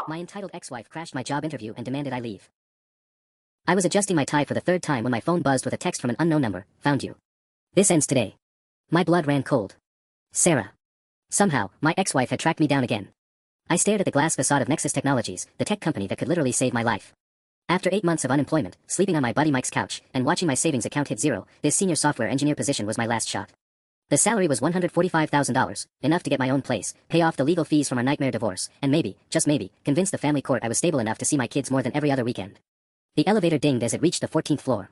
My entitled ex-wife crashed my job interview and demanded I leave. I was adjusting my tie for the third time when my phone buzzed with a text from an unknown number. Found you. This ends today. My blood ran cold. Sarah. Somehow, my ex-wife had tracked me down again. I stared at the glass facade of Nexus Technologies, the tech company that could literally save my life. After 8 months of unemployment, sleeping on my buddy Mike's couch, and watching my savings account hit zero, this senior software engineer position was my last shot. The salary was $145,000, enough to get my own place, pay off the legal fees from our nightmare divorce, and maybe, just maybe, convince the family court I was stable enough to see my kids more than every other weekend. The elevator dinged as it reached the 14th floor.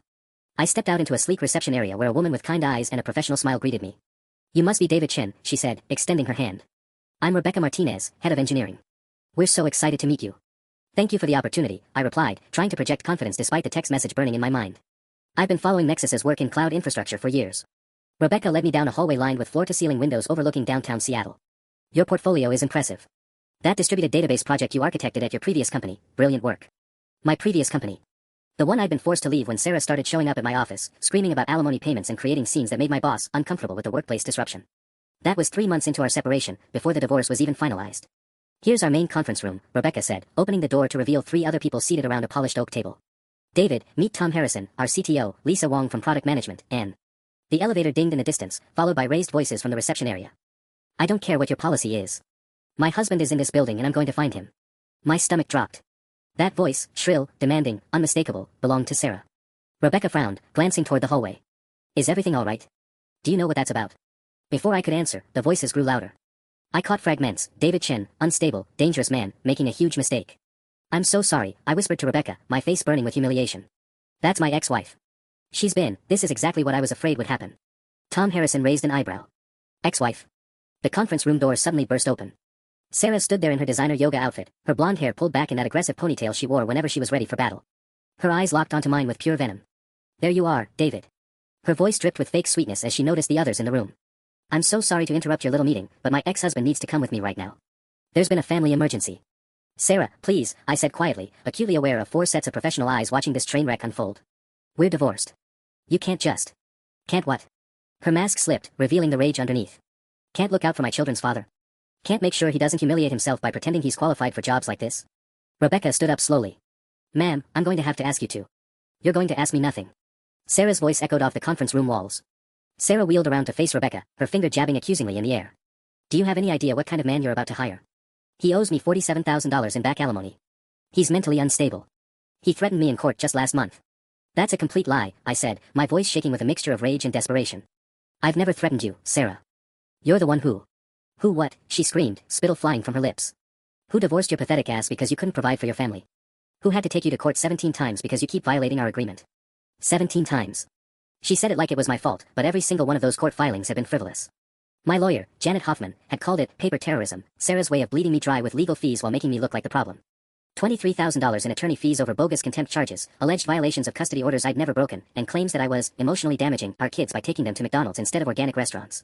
I stepped out into a sleek reception area where a woman with kind eyes and a professional smile greeted me. You must be David Chen, she said, extending her hand. I'm Rebecca Martinez, head of engineering. We're so excited to meet you. Thank you for the opportunity, I replied, trying to project confidence despite the text message burning in my mind. I've been following Nexus's work in cloud infrastructure for years. Rebecca led me down a hallway lined with floor-to-ceiling windows overlooking downtown Seattle. Your portfolio is impressive. That distributed database project you architected at your previous company, brilliant work. My previous company. The one I'd been forced to leave when Sarah started showing up at my office, screaming about alimony payments and creating scenes that made my boss uncomfortable with the workplace disruption. That was 3 months into our separation, before the divorce was even finalized. Here's our main conference room, Rebecca said, opening the door to reveal 3 other people seated around a polished oak table. David, meet Tom Harrison, our CTO, Lisa Wong from Product Management, and... The elevator dinged in the distance, followed by raised voices from the reception area. I don't care what your policy is. My husband is in this building and I'm going to find him. My stomach dropped. That voice, shrill, demanding, unmistakable, belonged to Sarah. Rebecca frowned, glancing toward the hallway. Is everything all right? Do you know what that's about? Before I could answer, the voices grew louder. I caught fragments. David Chen, unstable, dangerous man, making a huge mistake. I'm so sorry, I whispered to Rebecca, my face burning with humiliation. That's my ex-wife. This is exactly what I was afraid would happen. Tom Harrison raised an eyebrow. Ex-wife. The conference room door suddenly burst open. Sarah stood there in her designer yoga outfit, her blonde hair pulled back in that aggressive ponytail she wore whenever she was ready for battle. Her eyes locked onto mine with pure venom. There you are, David. Her voice dripped with fake sweetness as she noticed the others in the room. I'm so sorry to interrupt your little meeting, but my ex-husband needs to come with me right now. There's been a family emergency. Sarah, please, I said quietly, acutely aware of 4 sets of professional eyes watching this train wreck unfold. We're divorced. You can't just. Can't what? Her mask slipped, revealing the rage underneath. Can't look out for my children's father. Can't make sure he doesn't humiliate himself by pretending he's qualified for jobs like this. Rebecca stood up slowly. Ma'am, I'm going to have to ask you to. You're going to ask me nothing. Sarah's voice echoed off the conference room walls. Sarah wheeled around to face Rebecca, her finger jabbing accusingly in the air. Do you have any idea what kind of man you're about to hire? He owes me $47,000 in back alimony. He's mentally unstable. He threatened me in court just last month. That's a complete lie, I said, my voice shaking with a mixture of rage and desperation. I've never threatened you, Sarah. You're the one who. Who what? She screamed, spittle flying from her lips. Who divorced your pathetic ass because you couldn't provide for your family? Who had to take you to court 17 times because you keep violating our agreement? 17 times. She said it like it was my fault, but every single one of those court filings had been frivolous. My lawyer, Janet Hoffman, had called it paper terrorism, Sarah's way of bleeding me dry with legal fees while making me look like the problem. $23,000 in attorney fees over bogus contempt charges, alleged violations of custody orders I'd never broken, and claims that I was emotionally damaging our kids by taking them to McDonald's instead of organic restaurants.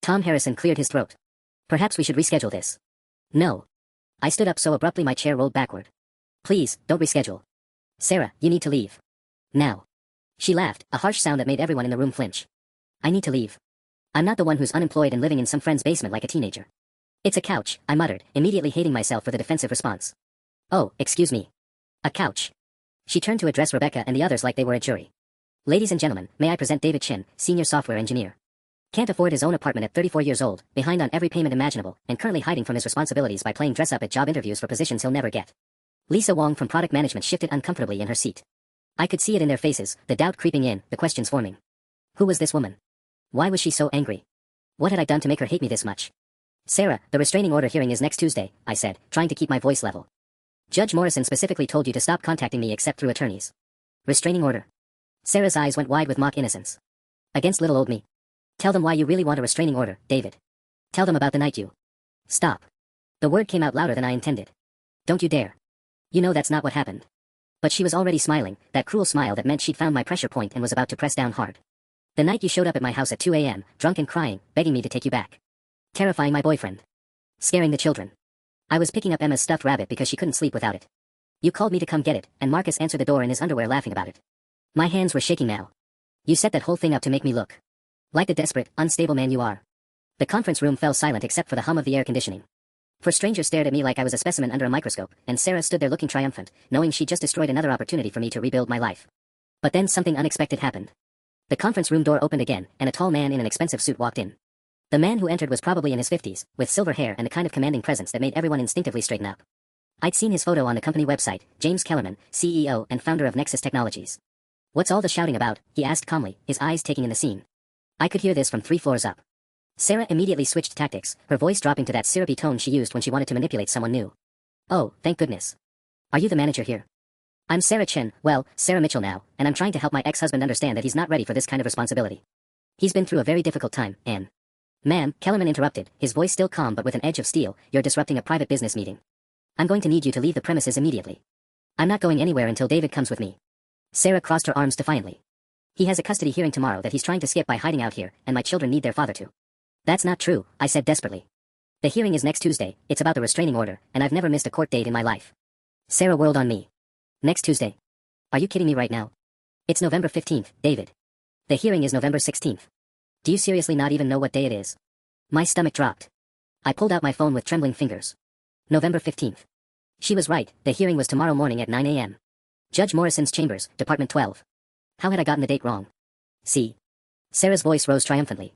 Tom Harrison cleared his throat. Perhaps we should reschedule this. No. I stood up so abruptly my chair rolled backward. Please, don't reschedule. Sarah, you need to leave. Now. She laughed, a harsh sound that made everyone in the room flinch. I need to leave. I'm not the one who's unemployed and living in some friend's basement like a teenager. It's a couch, I muttered, immediately hating myself for the defensive response. Oh, excuse me. A couch. She turned to address Rebecca and the others like they were a jury. Ladies and gentlemen, may I present David Chen, senior software engineer. Can't afford his own apartment at 34 years old, behind on every payment imaginable, and currently hiding from his responsibilities by playing dress-up at job interviews for positions he'll never get. Lisa Wong from Product Management shifted uncomfortably in her seat. I could see it in their faces, the doubt creeping in, the questions forming. Who was this woman? Why was she so angry? What had I done to make her hate me this much? Sarah, the restraining order hearing is next Tuesday, I said, trying to keep my voice level. Judge Morrison specifically told you to stop contacting me except through attorneys. Restraining order. Sarah's eyes went wide with mock innocence. Against little old me. Tell them why you really want a restraining order, David. Tell them about the night you. Stop. The word came out louder than I intended. Don't you dare. You know that's not what happened. But she was already smiling, that cruel smile that meant she'd found my pressure point and was about to press down hard. The night you showed up at my house at 2 a.m., drunk and crying, begging me to take you back. Terrifying my boyfriend. Scaring the children. I was picking up Emma's stuffed rabbit because she couldn't sleep without it. You called me to come get it, and Marcus answered the door in his underwear laughing about it. My hands were shaking now. You set that whole thing up to make me look like the desperate, unstable man you are. The conference room fell silent except for the hum of the air conditioning. For stranger stared at me like I was a specimen under a microscope, and Sarah stood there looking triumphant, knowing she just destroyed another opportunity for me to rebuild my life. But then something unexpected happened. The conference room door opened again, and a tall man in an expensive suit walked in. The man who entered was probably in his 50s, with silver hair and a kind of commanding presence that made everyone instinctively straighten up. I'd seen his photo on the company website, James Kellerman, CEO and founder of Nexus Technologies. "What's all the shouting about?" he asked calmly, his eyes taking in the scene. I could hear this from 3 floors up. Sarah immediately switched tactics, her voice dropping to that syrupy tone she used when she wanted to manipulate someone new. "Oh, thank goodness. Are you the manager here?" "I'm Sarah Chen, well, Sarah Mitchell now, and I'm trying to help my ex-husband understand that he's not ready for this kind of responsibility. He's been through a very difficult time, and—" "Ma'am," Kellerman interrupted, his voice still calm but with an edge of steel, "you're disrupting a private business meeting. I'm going to need you to leave the premises immediately. I'm not going anywhere until David comes with me." Sarah crossed her arms defiantly. "He has a custody hearing tomorrow that he's trying to skip by hiding out here, and my children need their father too." "That's not true," I said desperately. "The hearing is next Tuesday, it's about the restraining order, and I've never missed a court date in my life." Sarah whirled on me. "Next Tuesday? Are you kidding me right now? It's November 15th, David. The hearing is November 16th. Do you seriously not even know what day it is?" My stomach dropped. I pulled out my phone with trembling fingers. November 15th. She was right, the hearing was tomorrow morning at 9 a.m. Judge Morrison's chambers, Department 12. How had I gotten the date wrong? See? Sarah's voice rose triumphantly.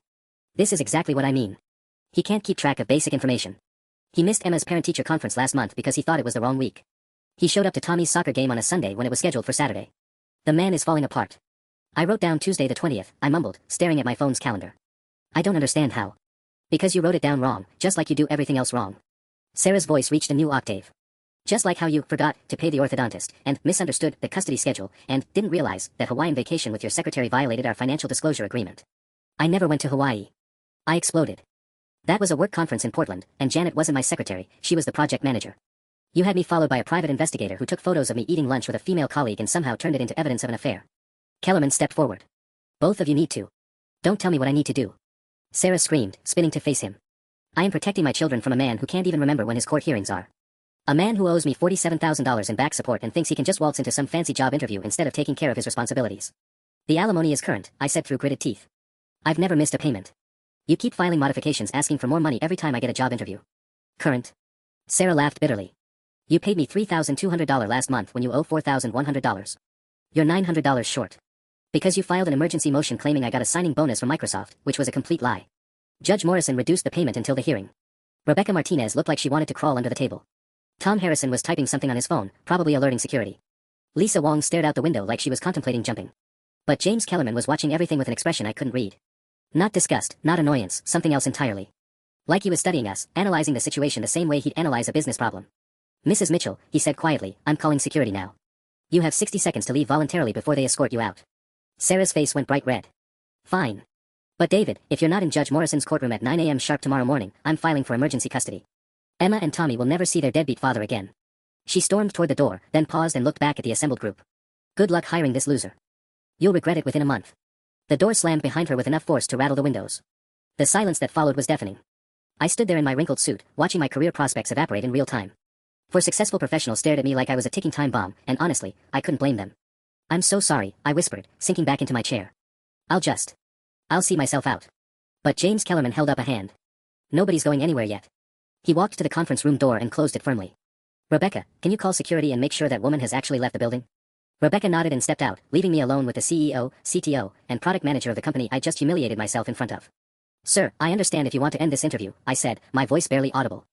"This is exactly what I mean. He can't keep track of basic information. He missed Emma's parent-teacher conference last month because he thought it was the wrong week. He showed up to Tommy's soccer game on a Sunday when it was scheduled for Saturday. The man is falling apart." I wrote down Tuesday the 20th, I mumbled, staring at my phone's calendar. "I don't understand how." "Because you wrote it down wrong, just like you do everything else wrong." Sarah's voice reached a new octave. "Just like how you forgot to pay the orthodontist, and misunderstood the custody schedule, and didn't realize that Hawaiian vacation with your secretary violated our financial disclosure agreement. I never went to Hawaii." I exploded. "That was a work conference in Portland, and Janet wasn't my secretary, she was the project manager. You had me followed by a private investigator who took photos of me eating lunch with a female colleague and somehow turned it into evidence of an affair." Kellerman stepped forward. "Both of you need to. Don't tell me what I need to do." Sarah screamed, spinning to face him. "I am protecting my children from a man who can't even remember when his court hearings are. A man who owes me $47,000 in back support and thinks he can just waltz into some fancy job interview instead of taking care of his responsibilities. The alimony is current," I said through gritted teeth. "I've never missed a payment. You keep filing modifications asking for more money every time I get a job interview." "Current?" Sarah laughed bitterly. "You paid me $3,200 last month when you owe $4,100. You're $900 short. Because you filed an emergency motion claiming I got a signing bonus from Microsoft, which was a complete lie. Judge Morrison reduced the payment until the hearing." Rebecca Martinez looked like she wanted to crawl under the table. Tom Harrison was typing something on his phone, probably alerting security. Lisa Wong stared out the window like she was contemplating jumping. But James Kellerman was watching everything with an expression I couldn't read. Not disgust, not annoyance, something else entirely. Like he was studying us, analyzing the situation the same way he'd analyze a business problem. "Mrs. Mitchell," he said quietly, "I'm calling security now. You have 60 seconds to leave voluntarily before they escort you out." Sarah's face went bright red. "Fine. But David, if you're not in Judge Morrison's courtroom at 9 a.m. sharp tomorrow morning, I'm filing for emergency custody. Emma and Tommy will never see their deadbeat father again." She stormed toward the door, then paused and looked back at the assembled group. "Good luck hiring this loser. You'll regret it within a month." The door slammed behind her with enough force to rattle the windows. The silence that followed was deafening. I stood there in my wrinkled suit, watching my career prospects evaporate in real time. 4 successful professionals stared at me like I was a ticking time bomb, and honestly, I couldn't blame them. "I'm so sorry," I whispered, sinking back into my chair. I'll see myself out." But James Kellerman held up a hand. "Nobody's going anywhere yet." He walked to the conference room door and closed it firmly. "Rebecca, can you call security and make sure that woman has actually left the building?" Rebecca nodded and stepped out, leaving me alone with the CEO, CTO, and product manager of the company I just humiliated myself in front of. "Sir, I understand if you want to end this interview," I said, my voice barely audible.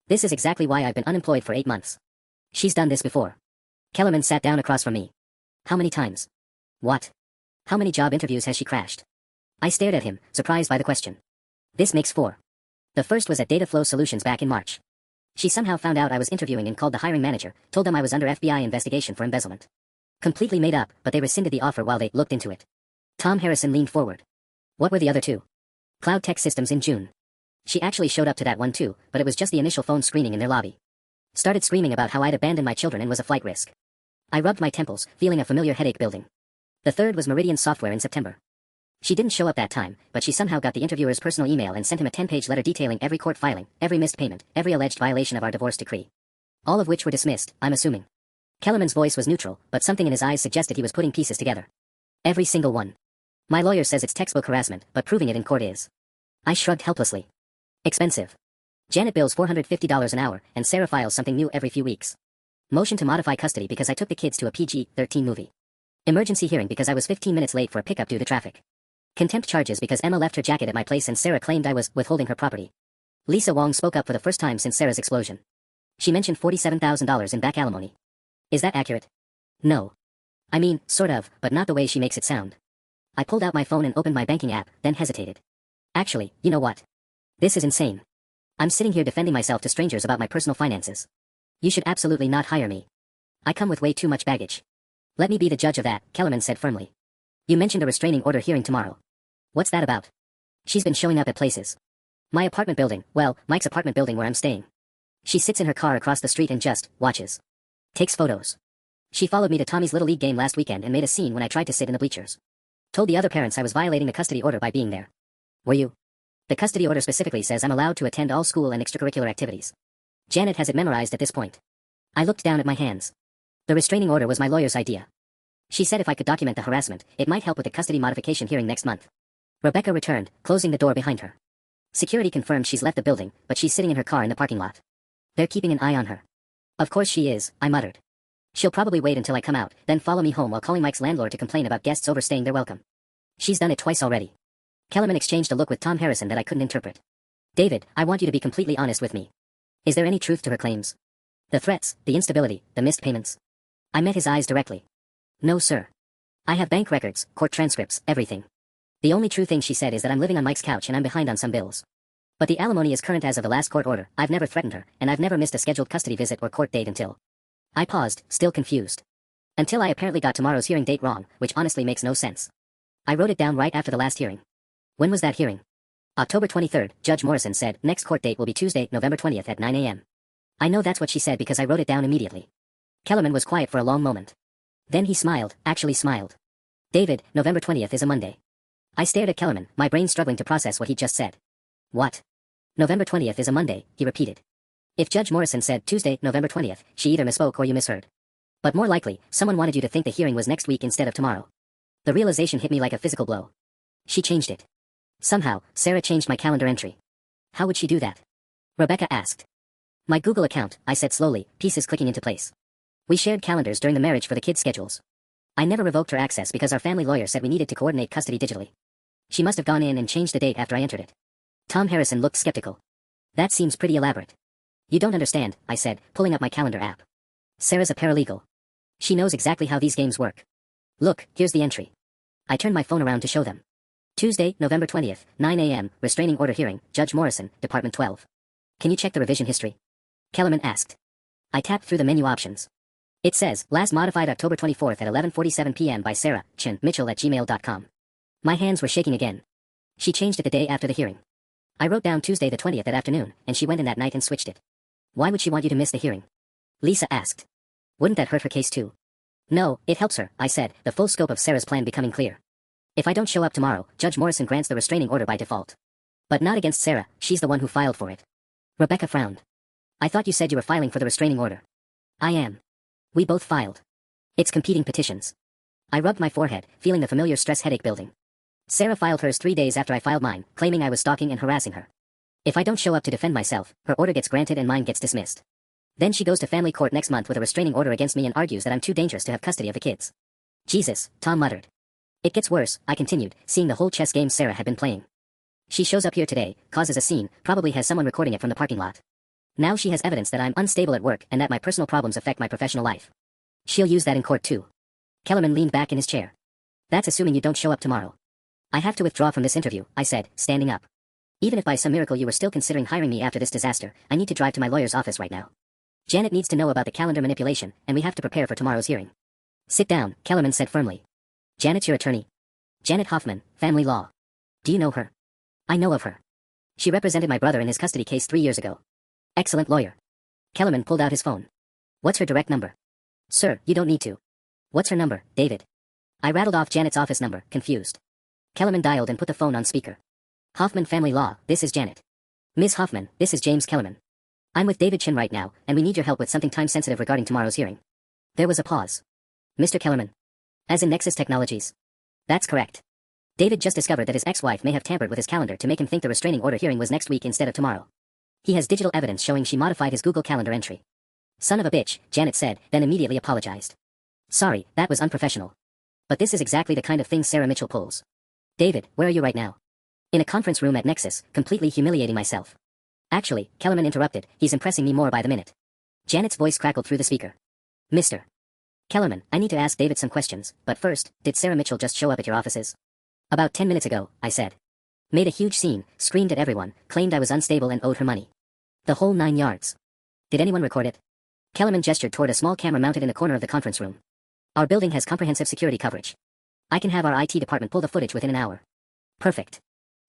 "This is exactly why I've been unemployed for 8 months. She's done this before." Kellerman sat down across from me. "How many times?" "What? How many job interviews has she crashed?" I stared at him, surprised by the question. "This makes 4. The first was at Data Flow Solutions back in March. She somehow found out I was interviewing and called the hiring manager, told them I was under FBI investigation for embezzlement. Completely made up, but they rescinded the offer while they looked into it." Tom Harrison leaned forward. "What were the other 2? Cloud Tech Systems in June. She actually showed up to that one too, but it was just the initial phone screening in their lobby. Started screaming about how I'd abandoned my children and was a flight risk. I rubbed my temples, feeling a familiar headache building. The third was Meridian Software in September. She didn't show up that time, but she somehow got the interviewer's personal email and sent him a 10-page letter detailing every court filing, every missed payment, every alleged violation of our divorce decree. All of which were dismissed, I'm assuming." Kellerman's voice was neutral, but something in his eyes suggested he was putting pieces together. "Every single one. My lawyer says it's textbook harassment, but proving it in court is." I shrugged helplessly. "Expensive. Janet bills $450 an hour, and Sarah files something new every few weeks. Motion to modify custody because I took the kids to a PG-13 movie. Emergency hearing because I was 15 minutes late for a pickup due to traffic. Contempt charges because Emma left her jacket at my place and Sarah claimed I was withholding her property. Lisa Wong spoke up for the first time since Sarah's explosion. She mentioned $47,000 in back alimony. Is that accurate? No. I mean, sort of, but not the way she makes it sound. I pulled out my phone and opened my banking app, then hesitated. Actually, you know what? This is insane. I'm sitting here defending myself to strangers about my personal finances. You should absolutely not hire me. I come with way too much baggage. Let me be the judge of that, Kellerman said firmly. You mentioned a restraining order hearing tomorrow. What's that about? She's been showing up at places. My apartment building, well, Mike's apartment building where I'm staying. She sits in her car across the street and just watches. Takes photos. She followed me to Tommy's Little League game last weekend and made a scene when I tried to sit in the bleachers. Told the other parents I was violating the custody order by being there. Were you? The custody order specifically says I'm allowed to attend all school and extracurricular activities. Janet has it memorized at this point. I looked down at my hands. The restraining order was my lawyer's idea. She said if I could document the harassment, it might help with the custody modification hearing next month. Rebecca returned, closing the door behind her. Security confirmed she's left the building, but she's sitting in her car in the parking lot. They're keeping an eye on her. Of course she is, I muttered. She'll probably wait until I come out, then follow me home while calling Mike's landlord to complain about guests overstaying their welcome. She's done it twice already. Kellerman exchanged a look with Tom Harrison that I couldn't interpret. David, I want you to be completely honest with me. Is there any truth to her claims? The threats, the instability, the missed payments? I met his eyes directly. No, sir. I have bank records, court transcripts, everything. The only true thing she said is that I'm living on Mike's couch and I'm behind on some bills. But the alimony is current as of the last court order. I've never threatened her, and I've never missed a scheduled custody visit or court date until... I paused, still confused. Until I apparently got tomorrow's hearing date wrong, which honestly makes no sense. I wrote it down right after the last hearing. When was that hearing? October 23rd, Judge Morrison said, next court date will be Tuesday, November 20th at 9 a.m. I know that's what she said because I wrote it down immediately. Kellerman was quiet for a long moment. Then he smiled, actually smiled. David, November 20th is a Monday. I stared at Kellerman, my brain struggling to process what he just said. What? November 20th is a Monday, he repeated. If Judge Morrison said Tuesday, November 20th, she either misspoke or you misheard. But more likely, someone wanted you to think the hearing was next week instead of tomorrow. The realization hit me like a physical blow. She changed it. Somehow, Sarah changed my calendar entry. How would she do that? Rebecca asked. My Google account, I said slowly, pieces clicking into place. We shared calendars during the marriage for the kids' schedules. I never revoked her access because our family lawyer said we needed to coordinate custody digitally. She must have gone in and changed the date after I entered it. Tom Harrison looked skeptical. That seems pretty elaborate. You don't understand, I said, pulling up my calendar app. Sarah's a paralegal. She knows exactly how these games work. Look, here's the entry. I turned my phone around to show them. Tuesday, November 20th, 9 a.m., restraining order hearing, Judge Morrison, Department 12. Can you check the revision history? Kellerman asked. I tapped through the menu options. It says, last modified October 24th at 11:47 p.m. by Sarah, Mitchell@gmail.com. My hands were shaking again. She changed it the day after the hearing. I wrote down Tuesday the 20th that afternoon, and she went in that night and switched it. Why would she want you to miss the hearing? Lisa asked. Wouldn't that hurt her case too? No, it helps her, I said, the full scope of Sarah's plan becoming clear. If I don't show up tomorrow, Judge Morrison grants the restraining order by default. But not against Sarah, she's the one who filed for it. Rebecca frowned. I thought you said you were filing for the restraining order. I am. We both filed. It's competing petitions. I rubbed my forehead, feeling the familiar stress headache building. Sarah filed hers 3 days after I filed mine, claiming I was stalking and harassing her. If I don't show up to defend myself, her order gets granted and mine gets dismissed. Then she goes to family court next month with a restraining order against me and argues that I'm too dangerous to have custody of the kids. Jesus, Tom muttered. It gets worse, I continued, seeing the whole chess game Sarah had been playing. She shows up here today, causes a scene, probably has someone recording it from the parking lot. Now she has evidence that I'm unstable at work and that my personal problems affect my professional life. She'll use that in court too. Kellerman leaned back in his chair. That's assuming you don't show up tomorrow. I have to withdraw from this interview, I said, standing up. Even if by some miracle you were still considering hiring me after this disaster, I need to drive to my lawyer's office right now. Janet needs to know about the calendar manipulation, and we have to prepare for tomorrow's hearing. Sit down, Kellerman said firmly. Janet's your attorney. Janet Hoffman, Family Law. Do you know her? I know of her. She represented my brother in his custody case 3 years ago. Excellent lawyer. Kellerman pulled out his phone. What's her direct number? Sir, you don't need to. What's her number, David? I rattled off Janet's office number, confused. Kellerman dialed and put the phone on speaker. Hoffman Family Law, this is Janet. Ms. Hoffman, this is James Kellerman. I'm with David Chin right now, and we need your help with something time-sensitive regarding tomorrow's hearing. There was a pause. Mr. Kellerman. As in Nexus Technologies. That's correct. David just discovered that his ex-wife may have tampered with his calendar to make him think the restraining order hearing was next week instead of tomorrow. He has digital evidence showing she modified his Google Calendar entry. Son of a bitch, Janet said, then immediately apologized. Sorry, that was unprofessional. But this is exactly the kind of thing Sarah Mitchell pulls. David, where are you right now? In a conference room at Nexus, completely humiliating myself. Actually, Kellerman interrupted, he's impressing me more by the minute. Janet's voice crackled through the speaker. Mr. Kellerman, I need to ask David some questions, but first, did Sarah Mitchell just show up at your offices? About 10 minutes ago, I said. Made a huge scene, screamed at everyone, claimed I was unstable and owed her money. The whole 9 yards. Did anyone record it? Kellerman gestured toward a small camera mounted in the corner of the conference room. Our building has comprehensive security coverage. I can have our IT department pull the footage within an hour. Perfect.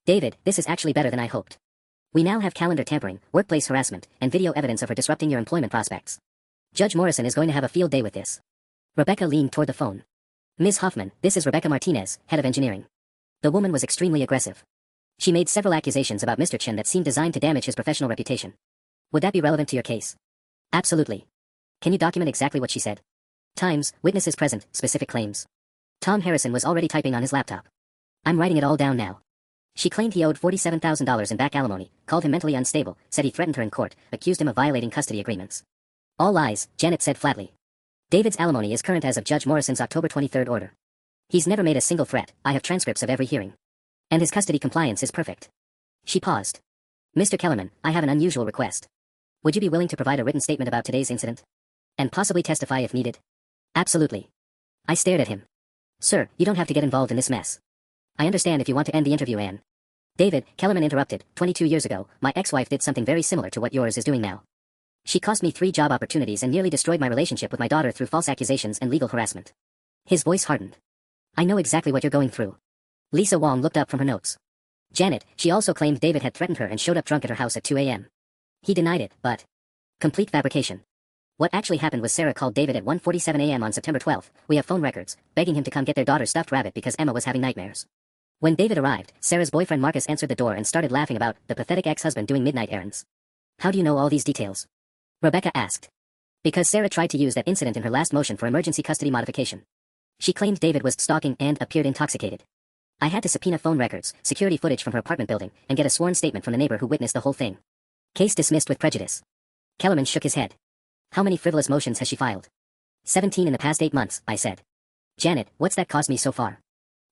David, this is actually better than I hoped. We now have calendar tampering, workplace harassment, and video evidence of her disrupting your employment prospects. Judge Morrison is going to have a field day with this. Rebecca leaned toward the phone. Ms. Hoffman, this is Rebecca Martinez, head of engineering. The woman was extremely aggressive. She made several accusations about Mr. Chen that seemed designed to damage his professional reputation. Would that be relevant to your case? Absolutely. Can you document exactly what she said? Times, witnesses present, specific claims. Tom Harrison was already typing on his laptop. I'm writing it all down now. She claimed he owed $47,000 in back alimony, called him mentally unstable, said he threatened her in court, accused him of violating custody agreements. All lies, Janet said flatly. David's alimony is current as of Judge Morrison's October 23rd order. He's never made a single threat, I have transcripts of every hearing. And his custody compliance is perfect. She paused. Mr. Kellerman, I have an unusual request. Would you be willing to provide a written statement about today's incident? And possibly testify if needed? Absolutely. I stared at him. Sir, you don't have to get involved in this mess. I understand if you want to end the interview, Anne. David, Kellerman interrupted, 22 years ago, my ex-wife did something very similar to what yours is doing now. She cost me 3 job opportunities and nearly destroyed my relationship with my daughter through false accusations and legal harassment. His voice hardened. I know exactly what you're going through. Lisa Wong looked up from her notes. Janet, she also claimed David had threatened her and showed up drunk at her house at 2 a.m. He denied it, but... complete fabrication. What actually happened was Sarah called David at 1:47 a.m. on September 12th, we have phone records, begging him to come get their daughter's stuffed rabbit because Emma was having nightmares. When David arrived, Sarah's boyfriend Marcus answered the door and started laughing about the pathetic ex-husband doing midnight errands. How do you know all these details? Rebecca asked. Because Sarah tried to use that incident in her last motion for emergency custody modification. She claimed David was stalking and appeared intoxicated. I had to subpoena phone records, security footage from her apartment building, and get a sworn statement from the neighbor who witnessed the whole thing. Case dismissed with prejudice. Kellerman shook his head. How many frivolous motions has she filed? 17 in the past 8 months, I said. Janet, what's that cost me so far?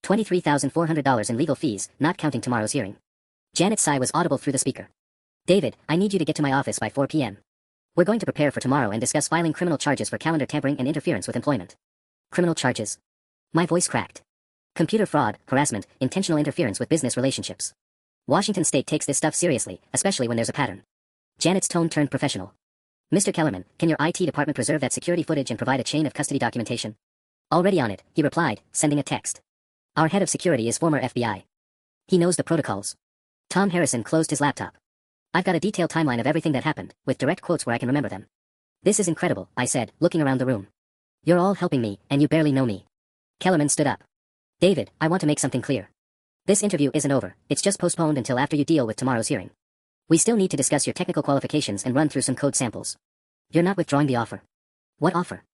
$23,400 in legal fees, not counting tomorrow's hearing. Janet's sigh was audible through the speaker. David, I need you to get to my office by 4 p.m. We're going to prepare for tomorrow and discuss filing criminal charges for calendar tampering and interference with employment. Criminal charges. My voice cracked. Computer fraud, harassment, intentional interference with business relationships. Washington State takes this stuff seriously, especially when there's a pattern. Janet's tone turned professional. Mr. Kellerman, can your IT department preserve that security footage and provide a chain of custody documentation? Already on it, he replied, sending a text. Our head of security is former FBI. He knows the protocols. Tom Harrison closed his laptop. I've got a detailed timeline of everything that happened, with direct quotes where I can remember them. This is incredible, I said, looking around the room. You're all helping me, and you barely know me. Kellerman stood up. David, I want to make something clear. This interview isn't over, it's just postponed until after you deal with tomorrow's hearing. We still need to discuss your technical qualifications and run through some code samples. You're not withdrawing the offer. What offer?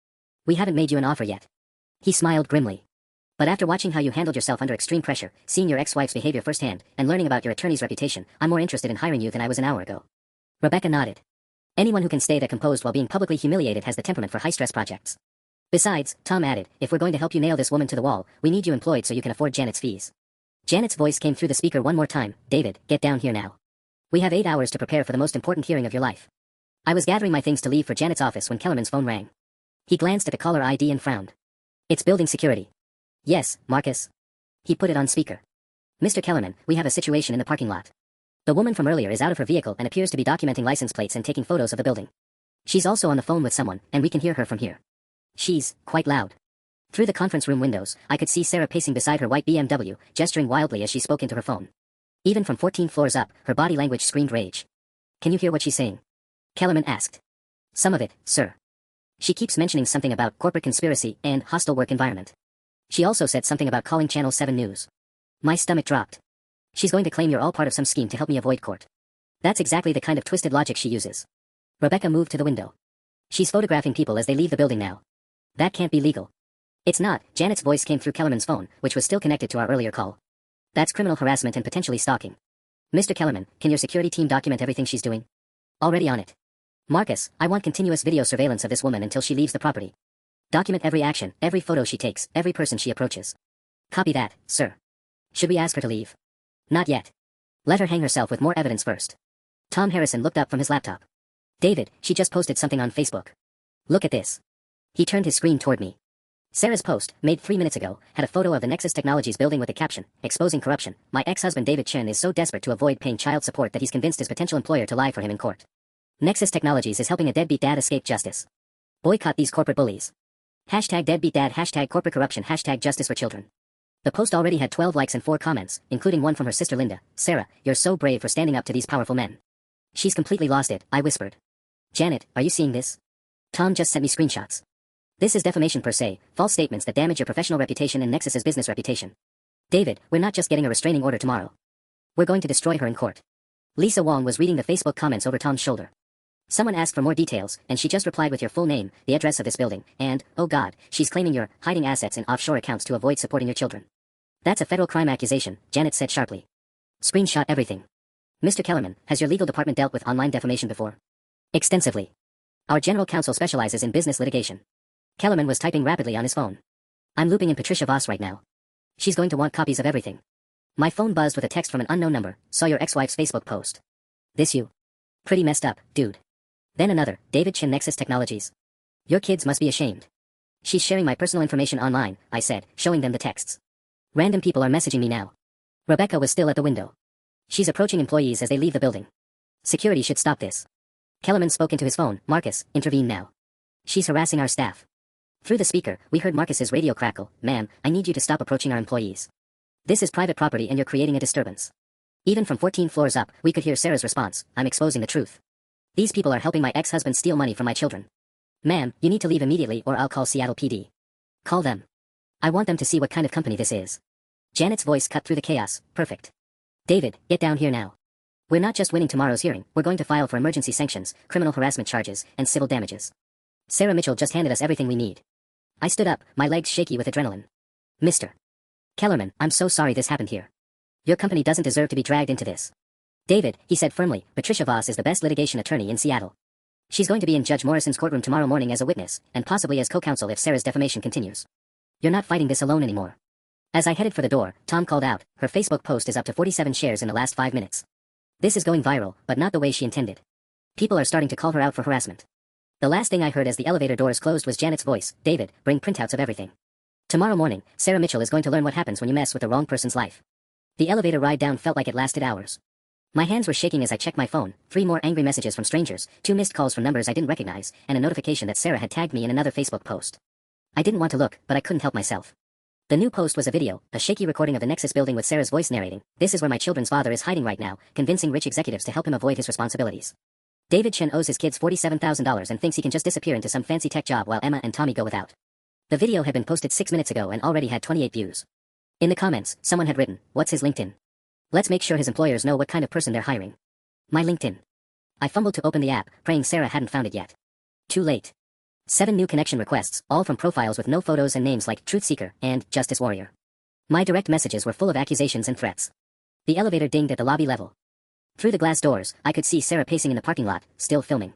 We haven't made you an offer yet. He smiled grimly. But after watching how you handled yourself under extreme pressure, seeing your ex-wife's behavior firsthand, and learning about your attorney's reputation, I'm more interested in hiring you than I was an hour ago. Rebecca nodded. Anyone who can stay that composed while being publicly humiliated has the temperament for high-stress projects. Besides, Tom added, if we're going to help you nail this woman to the wall, we need you employed so you can afford Janet's fees. Janet's voice came through the speaker one more time. David, get down here now. We have 8 hours to prepare for the most important hearing of your life. I was gathering my things to leave for Janet's office when Kellerman's phone rang. He glanced at the caller ID and frowned. It's building security. Yes, Marcus. He put it on speaker. Mr. Kellerman, we have a situation in the parking lot. The woman from earlier is out of her vehicle and appears to be documenting license plates and taking photos of the building. She's also on the phone with someone, and we can hear her from here. She's quite loud. Through the conference room windows, I could see Sarah pacing beside her white BMW, gesturing wildly as she spoke into her phone. Even from 14 floors up, her body language screamed rage. Can you hear what she's saying? Kellerman asked. Some of it, sir. She keeps mentioning something about corporate conspiracy and hostile work environment. She also said something about calling Channel 7 News. My stomach dropped. She's going to claim you're all part of some scheme to help me avoid court. That's exactly the kind of twisted logic she uses. Rebecca moved to the window. She's photographing people as they leave the building now. That can't be legal. It's not. Janet's voice came through Kellerman's phone, which was still connected to our earlier call. That's criminal harassment and potentially stalking. Mr. Kellerman, can your security team document everything she's doing? Already on it. Marcus, I want continuous video surveillance of this woman until she leaves the property. Document every action, every photo she takes, every person she approaches. Copy that, sir. Should we ask her to leave? Not yet. Let her hang herself with more evidence first. Tom Harrison looked up from his laptop. David, she just posted something on Facebook. Look at this. He turned his screen toward me. Sarah's post, made 3 minutes ago, had a photo of the Nexus Technologies building with the caption, "Exposing corruption. My ex-husband David Chen is so desperate to avoid paying child support that he's convinced his potential employer to lie for him in court. Nexus Technologies is helping a deadbeat dad escape justice. Boycott these corporate bullies. Hashtag deadbeat dad, hashtag corporate corruption, hashtag justice for children." The post already had 12 likes and 4 comments, including one from her sister Linda. "Sarah, you're so brave for standing up to these powerful men." "She's completely lost it," I whispered. "Janet, are you seeing this? Tom just sent me screenshots. This is defamation per se, false statements that damage your professional reputation and Nexus's business reputation. David, we're not just getting a restraining order tomorrow. We're going to destroy her in court." Lisa Wong was reading the Facebook comments over Tom's shoulder. "Someone asked for more details, and she just replied with your full name, the address of this building, and, oh God, she's claiming you're hiding assets in offshore accounts to avoid supporting your children." "That's a federal crime accusation," Janet said sharply. "Screenshot everything. Mr. Kellerman, has your legal department dealt with online defamation before?" "Extensively. Our general counsel specializes in business litigation." Kellerman was typing rapidly on his phone. "I'm looping in Patricia Voss right now. She's going to want copies of everything." My phone buzzed with a text from an unknown number. "Saw your ex-wife's Facebook post. This you? Pretty messed up, dude." Then another, "David Chen, Nexus Technologies. Your kids must be ashamed." "She's sharing my personal information online," I said, showing them the texts. "Random people are messaging me now." Rebecca was still at the window. "She's approaching employees as they leave the building. Security should stop this." Kellerman spoke into his phone. "Marcus, intervene now. She's harassing our staff." Through the speaker, we heard Marcus's radio crackle. "Ma'am, I need you to stop approaching our employees. This is private property and you're creating a disturbance." Even from 14 floors up, we could hear Sarah's response. "I'm exposing the truth. These people are helping my ex-husband steal money from my children. Ma'am, you need to leave immediately or I'll call Seattle PD. Call them. I want them to see what kind of company this is." Janet's voice cut through the chaos. "Perfect. David, get down here now. We're not just winning tomorrow's hearing, we're going to file for emergency sanctions, criminal harassment charges, and civil damages. Sarah Mitchell just handed us everything we need." I stood up, my legs shaky with adrenaline. "Mr. Kellerman, I'm so sorry this happened here. Your company doesn't deserve to be dragged into this." "David," he said firmly, "Patricia Voss is the best litigation attorney in Seattle. She's going to be in Judge Morrison's courtroom tomorrow morning as a witness, and possibly as co-counsel if Sarah's defamation continues. You're not fighting this alone anymore." As I headed for the door, Tom called out, "Her Facebook post is up to 47 shares in the last 5 minutes. This is going viral, but not the way she intended. People are starting to call her out for harassment." The last thing I heard as the elevator doors closed was Janet's voice. "David, bring printouts of everything. Tomorrow morning, Sarah Mitchell is going to learn what happens when you mess with the wrong person's life." The elevator ride down felt like it lasted hours. My hands were shaking as I checked my phone. 3 more angry messages from strangers, 2 missed calls from numbers I didn't recognize, and a notification that Sarah had tagged me in another Facebook post. I didn't want to look, but I couldn't help myself. The new post was a video, a shaky recording of the Nexus building with Sarah's voice narrating, "This is where my children's father is hiding right now, convincing rich executives to help him avoid his responsibilities. David Chen owes his kids $47,000 and thinks he can just disappear into some fancy tech job while Emma and Tommy go without." The video had been posted 6 minutes ago and already had 28 views. In the comments, someone had written, "What's his LinkedIn? Let's make sure his employers know what kind of person they're hiring." My LinkedIn. I fumbled to open the app, praying Sarah hadn't found it yet. Too late. 7 new connection requests, all from profiles with no photos and names like Truth Seeker and Justice Warrior. My direct messages were full of accusations and threats. The elevator dinged at the lobby level. Through the glass doors, I could see Sarah pacing in the parking lot, still filming.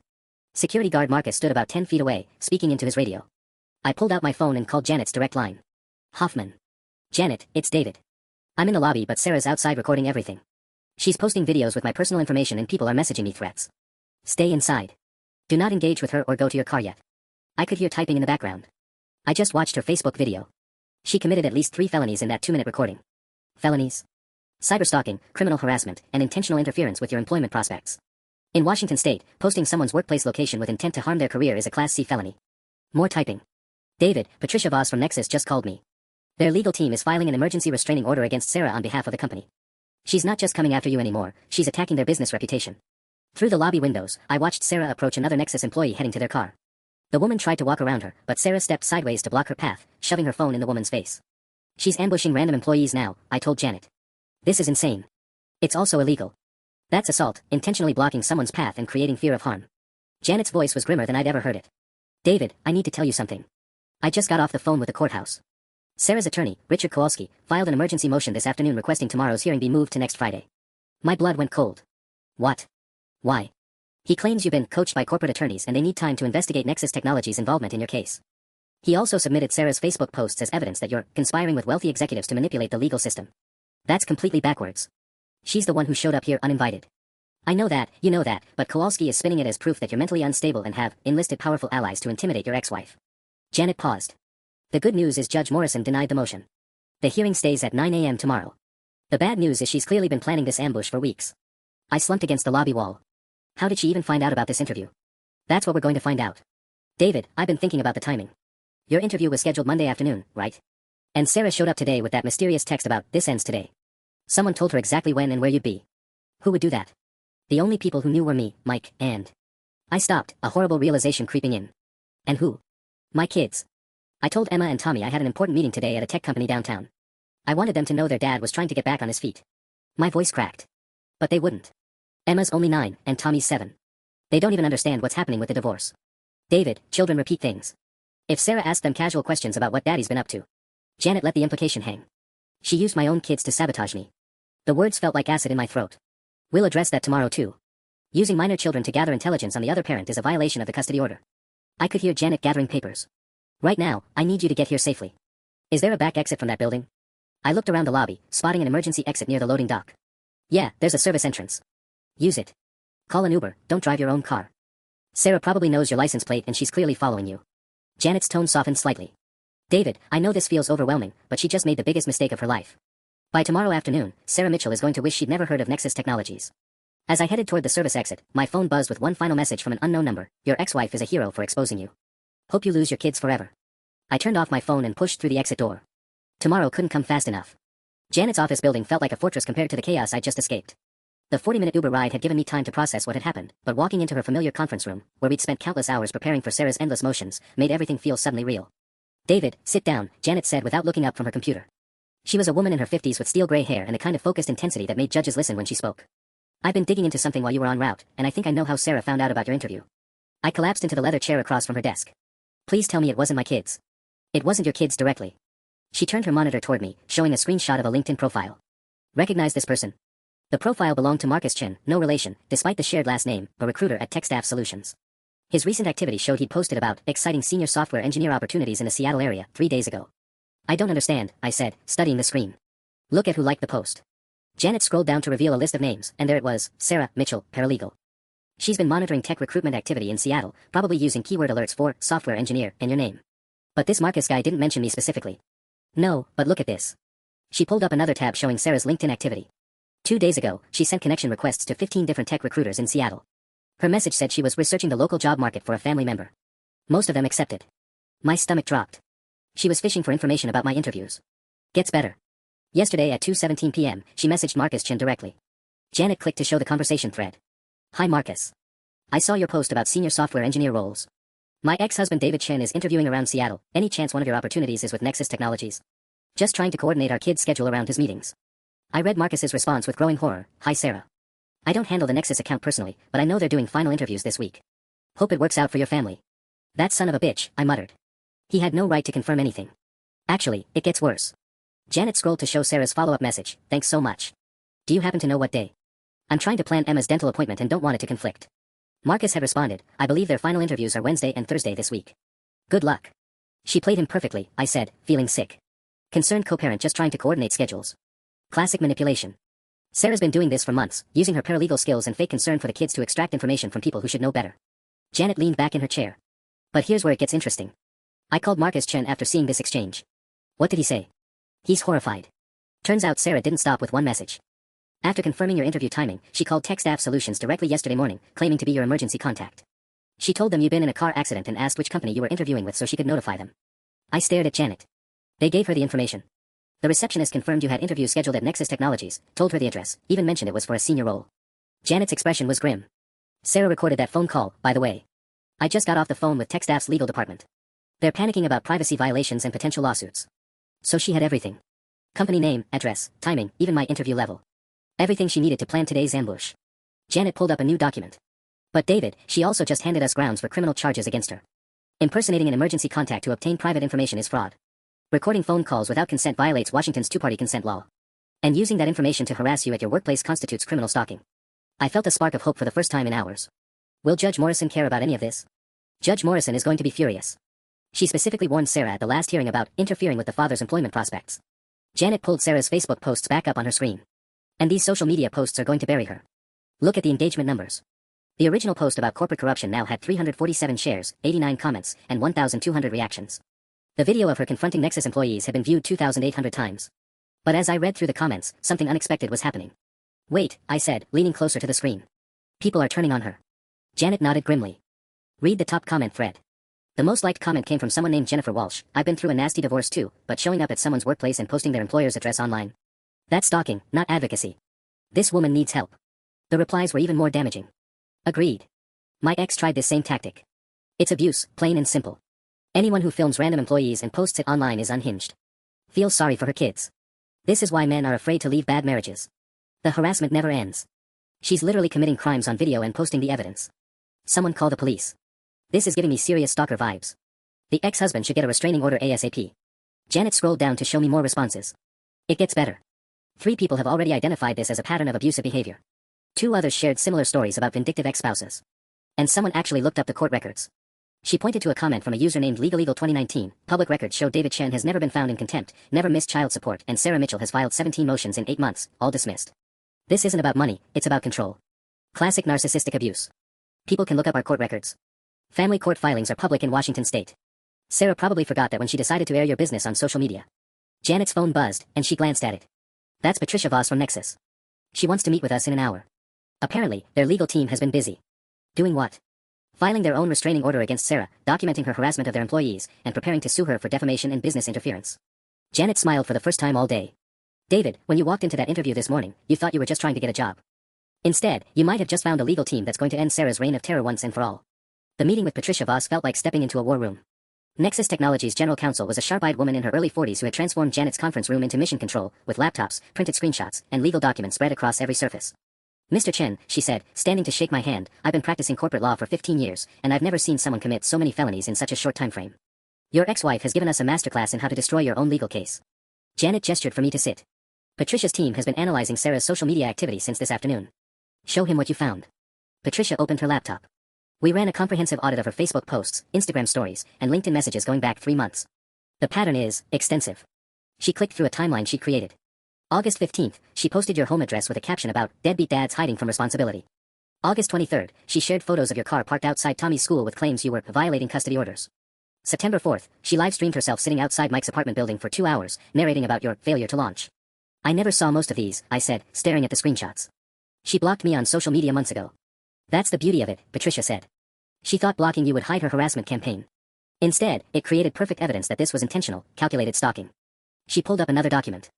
Security guard Marcus stood about 10 feet away, speaking into his radio. I pulled out my phone and called Janet's direct line. "Hoffman. Janet, it's David. I'm in the lobby but Sarah's outside recording everything. She's posting videos with my personal information and people are messaging me threats. Stay inside. Do not engage with her or go to your car yet." I could hear typing in the background. I just watched her Facebook video. She committed at least 3 felonies in that 2-minute recording. Felonies? Cyberstalking, criminal harassment, and intentional interference with your employment prospects. In Washington state, posting someone's workplace location with intent to harm their career is a Class C felony. More typing. "David, Patricia Voss from Nexus just called me. Their legal team is filing an emergency restraining order against Sarah on behalf of the company. She's not just coming after you anymore, she's attacking their business reputation." Through the lobby windows, I watched Sarah approach another Nexus employee heading to their car. The woman tried to walk around her, but Sarah stepped sideways to block her path, shoving her phone in the woman's face. "She's ambushing random employees now," I told Janet. "This is insane. It's also illegal. That's assault, intentionally blocking someone's path and creating fear of harm." Janet's voice was grimmer than I'd ever heard it. "David, I need to tell you something. I just got off the phone with the courthouse. Sarah's attorney, Richard Kowalski, filed an emergency motion this afternoon requesting tomorrow's hearing be moved to next Friday." My blood went cold. "What? Why?" He claims you've been coached by corporate attorneys and they need time to investigate Nexus Technologies' involvement in your case. He also submitted Sarah's Facebook posts as evidence that you're conspiring with wealthy executives to manipulate the legal system. That's completely backwards. She's the one who showed up here uninvited. I know that, you know that, but Kowalski is spinning it as proof that you're mentally unstable and have enlisted powerful allies to intimidate your ex-wife. Janet paused. The good news is Judge Morrison denied the motion. The hearing stays at 9 a.m. tomorrow. The bad news is she's clearly been planning this ambush for weeks. I slumped against the lobby wall. How did she even find out about this interview? That's what we're going to find out. David, I've been thinking about the timing. Your interview was scheduled Monday afternoon, right? And Sarah showed up today with that mysterious text about "this ends today." Someone told her exactly when and where you'd be. Who would do that? The only people who knew were me, Mike, and... I stopped, a horrible realization creeping in. And who? My kids. I told Emma and Tommy I had an important meeting today at a tech company downtown. I wanted them to know their dad was trying to get back on his feet. My voice cracked. But they wouldn't. Emma's only 9, and Tommy's 7. They don't even understand what's happening with the divorce. David, children repeat things. If Sarah asked them casual questions about what Daddy's been up to. Janet let the implication hang. She used my own kids to sabotage me. The words felt like acid in my throat. We'll address that tomorrow too. Using minor children to gather intelligence on the other parent is a violation of the custody order. I could hear Janet gathering papers. Right now, I need you to get here safely. Is there a back exit from that building? I looked around the lobby, spotting an emergency exit near the loading dock. Yeah, there's a service entrance. Use it. Call an Uber, don't drive your own car. Sarah probably knows your license plate and she's clearly following you. Janet's tone softened slightly. David, I know this feels overwhelming, but she just made the biggest mistake of her life. By tomorrow afternoon, Sarah Mitchell is going to wish she'd never heard of Nexus Technologies. As I headed toward the service exit, my phone buzzed with one final message from an unknown number. Your ex-wife is a hero for exposing you. Hope you lose your kids forever. I turned off my phone and pushed through the exit door. Tomorrow couldn't come fast enough. Janet's office building felt like a fortress compared to the chaos I'd just escaped. The 40-minute Uber ride had given me time to process what had happened, but walking into her familiar conference room, where we'd spent countless hours preparing for Sarah's endless motions, made everything feel suddenly real. David, sit down, Janet said without looking up from her computer. She was a woman in her 50s with steel-gray hair and a kind of focused intensity that made judges listen when she spoke. I've been digging into something while you were en route, and I think I know how Sarah found out about your interview. I collapsed into the leather chair across from her desk. Please tell me it wasn't my kids. It wasn't your kids directly. She turned her monitor toward me, showing a screenshot of a LinkedIn profile. Recognize this person? The profile belonged to Marcus Chin, no relation, despite the shared last name, a recruiter at TechStaff Solutions. His recent activity showed he'd posted about exciting senior software engineer opportunities in the Seattle area 3 days ago. I don't understand, I said, studying the screen. Look at who liked the post. Janet scrolled down to reveal a list of names, and there it was, Sarah Mitchell, paralegal. She's been monitoring tech recruitment activity in Seattle, probably using keyword alerts for software engineer in your name. But this Marcus guy didn't mention me specifically. No, but look at this. She pulled up another tab showing Sarah's LinkedIn activity. 2 days ago, she sent connection requests to 15 different tech recruiters in Seattle. Her message said she was researching the local job market for a family member. Most of them accepted. My stomach dropped. She was fishing for information about my interviews. Gets better. Yesterday at 2:17 p.m., she messaged Marcus Chin directly. Janet clicked to show the conversation thread. Hi Marcus. I saw your post about senior software engineer roles. My ex-husband David Chin is interviewing around Seattle. Any chance one of your opportunities is with Nexus Technologies? Just trying to coordinate our kid's schedule around his meetings. I read Marcus's response with growing horror. Hi Sarah. I don't handle the Nexus account personally, but I know they're doing final interviews this week. Hope it works out for your family. That son of a bitch, I muttered. He had no right to confirm anything. Actually, it gets worse. Janet scrolled to show Sarah's follow-up message. Thanks so much. Do you happen to know what day? I'm trying to plan Emma's dental appointment and don't want it to conflict. Marcus had responded, I believe their final interviews are Wednesday and Thursday this week. Good luck. She played him perfectly, I said, feeling sick. Concerned co-parent just trying to coordinate schedules. Classic manipulation. Sarah's been doing this for months, using her paralegal skills and fake concern for the kids to extract information from people who should know better. Janet leaned back in her chair. But here's where it gets interesting. I called Marcus Chen after seeing this exchange. What did he say? He's horrified. Turns out Sarah didn't stop with one message. After confirming your interview timing, she called TechStaff Solutions directly yesterday morning, claiming to be your emergency contact. She told them you'd been in a car accident and asked which company you were interviewing with so she could notify them. I stared at Janet. They gave her the information. The receptionist confirmed you had interviews scheduled at Nexus Technologies, told her the address, even mentioned it was for a senior role. Janet's expression was grim. Sarah recorded that phone call, by the way. I just got off the phone with TechStaff's legal department. They're panicking about privacy violations and potential lawsuits. So she had everything. Company name, address, timing, even my interview level. Everything she needed to plan today's ambush. Janet pulled up a new document. But David, she also just handed us grounds for criminal charges against her. Impersonating an emergency contact to obtain private information is fraud. Recording phone calls without consent violates Washington's two-party consent law. And using that information to harass you at your workplace constitutes criminal stalking. I felt a spark of hope for the first time in hours. Will Judge Morrison care about any of this? Judge Morrison is going to be furious. She specifically warned Sarah at the last hearing about interfering with the father's employment prospects. Janet pulled Sarah's Facebook posts back up on her screen. And these social media posts are going to bury her. Look at the engagement numbers. The original post about corporate corruption now had 347 shares, 89 comments, and 1,200 reactions. The video of her confronting Nexus employees had been viewed 2,800 times. But as I read through the comments, something unexpected was happening. Wait, I said, leaning closer to the screen. People are turning on her. Janet nodded grimly. Read the top comment thread. The most liked comment came from someone named Jennifer Walsh. I've been through a nasty divorce too, but showing up at someone's workplace and posting their employer's address online. That's stalking, not advocacy. This woman needs help. The replies were even more damaging. Agreed. My ex tried this same tactic. It's abuse, plain and simple. Anyone who films random employees and posts it online is unhinged. Feels sorry for her kids. This is why men are afraid to leave bad marriages. The harassment never ends. She's literally committing crimes on video and posting the evidence. Someone call the police. This is giving me serious stalker vibes. The ex-husband should get a restraining order ASAP. Janet scrolled down to show me more responses. It gets better. 3 people have already identified this as a pattern of abusive behavior. 2 others shared similar stories about vindictive ex-spouses. And someone actually looked up the court records. She pointed to a comment from a user named LegalEagle2019. Public records show David Chen has never been found in contempt, never missed child support, and Sarah Mitchell has filed 17 motions in 8 months, all dismissed. This isn't about money, it's about control. Classic narcissistic abuse. People can look up our court records. Family court filings are public in Washington state. Sarah probably forgot that when she decided to air your business on social media. Janet's phone buzzed, and she glanced at it. That's Patricia Voss from Nexus. She wants to meet with us in an hour. Apparently, their legal team has been busy. Doing what? Filing their own restraining order against Sarah, documenting her harassment of their employees, and preparing to sue her for defamation and business interference. Janet smiled for the first time all day. David, when you walked into that interview this morning, you thought you were just trying to get a job. Instead, you might have just found a legal team that's going to end Sarah's reign of terror once and for all. The meeting with Patricia Voss felt like stepping into a war room. Nexus Technologies' general counsel was a sharp-eyed woman in her early 40s who had transformed Janet's conference room into mission control, with laptops, printed screenshots, and legal documents spread across every surface. Mr. Chen, she said, standing to shake my hand, I've been practicing corporate law for 15 years, and I've never seen someone commit so many felonies in such a short time frame. Your ex-wife has given us a masterclass in how to destroy your own legal case. Janet gestured for me to sit. Patricia's team has been analyzing Sarah's social media activity since this afternoon. Show him what you found. Patricia opened her laptop. We ran a comprehensive audit of her Facebook posts, Instagram stories, and LinkedIn messages going back 3 months. The pattern is extensive. She clicked through a timeline she'd created. August 15th, she posted your home address with a caption about deadbeat dads hiding from responsibility. August 23rd, she shared photos of your car parked outside Tommy's school with claims you were violating custody orders. September 4th, she live-streamed herself sitting outside Mike's apartment building for 2 hours, narrating about your failure to launch. I never saw most of these, I said, staring at the screenshots. She blocked me on social media months ago. That's the beauty of it, Patricia said. She thought blocking you would hide her harassment campaign. Instead, it created perfect evidence that this was intentional, calculated stalking. She pulled up another document.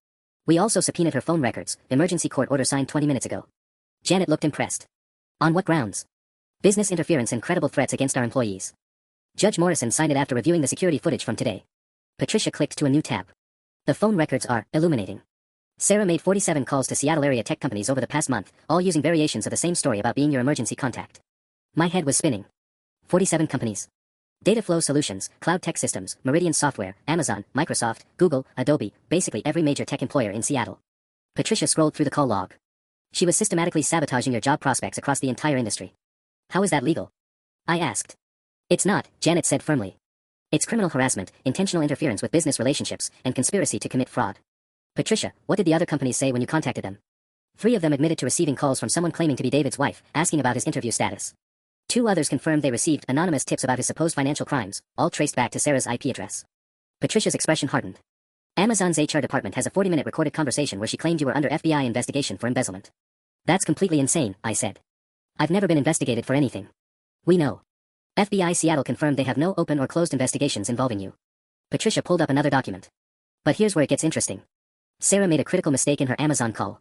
We also subpoenaed her phone records, emergency court order signed 20 minutes ago. Janet looked impressed. On what grounds? Business interference and credible threats against our employees. Judge Morrison signed it after reviewing the security footage from today. Patricia clicked to a new tab. The phone records are illuminating. Sarah made 47 calls to Seattle area tech companies over the past month, all using variations of the same story about being your emergency contact. My head was spinning. 47 companies. Dataflow Solutions, Cloud Tech Systems, Meridian Software, Amazon, Microsoft, Google, Adobe, basically every major tech employer in Seattle. Patricia scrolled through the call log. She was systematically sabotaging your job prospects across the entire industry. How is that legal? I asked. It's not, Janet said firmly. It's criminal harassment, intentional interference with business relationships, and conspiracy to commit fraud. Patricia, what did the other companies say when you contacted them? 3 of them admitted to receiving calls from someone claiming to be David's wife, asking about his interview status. 2 others confirmed they received anonymous tips about his supposed financial crimes, all traced back to Sarah's IP address. Patricia's expression hardened. Amazon's HR department has a 40-minute recorded conversation where she claimed you were under FBI investigation for embezzlement. That's completely insane, I said. I've never been investigated for anything. We know. FBI Seattle confirmed they have no open or closed investigations involving you. Patricia pulled up another document. But here's where it gets interesting. Sarah made a critical mistake in her Amazon call.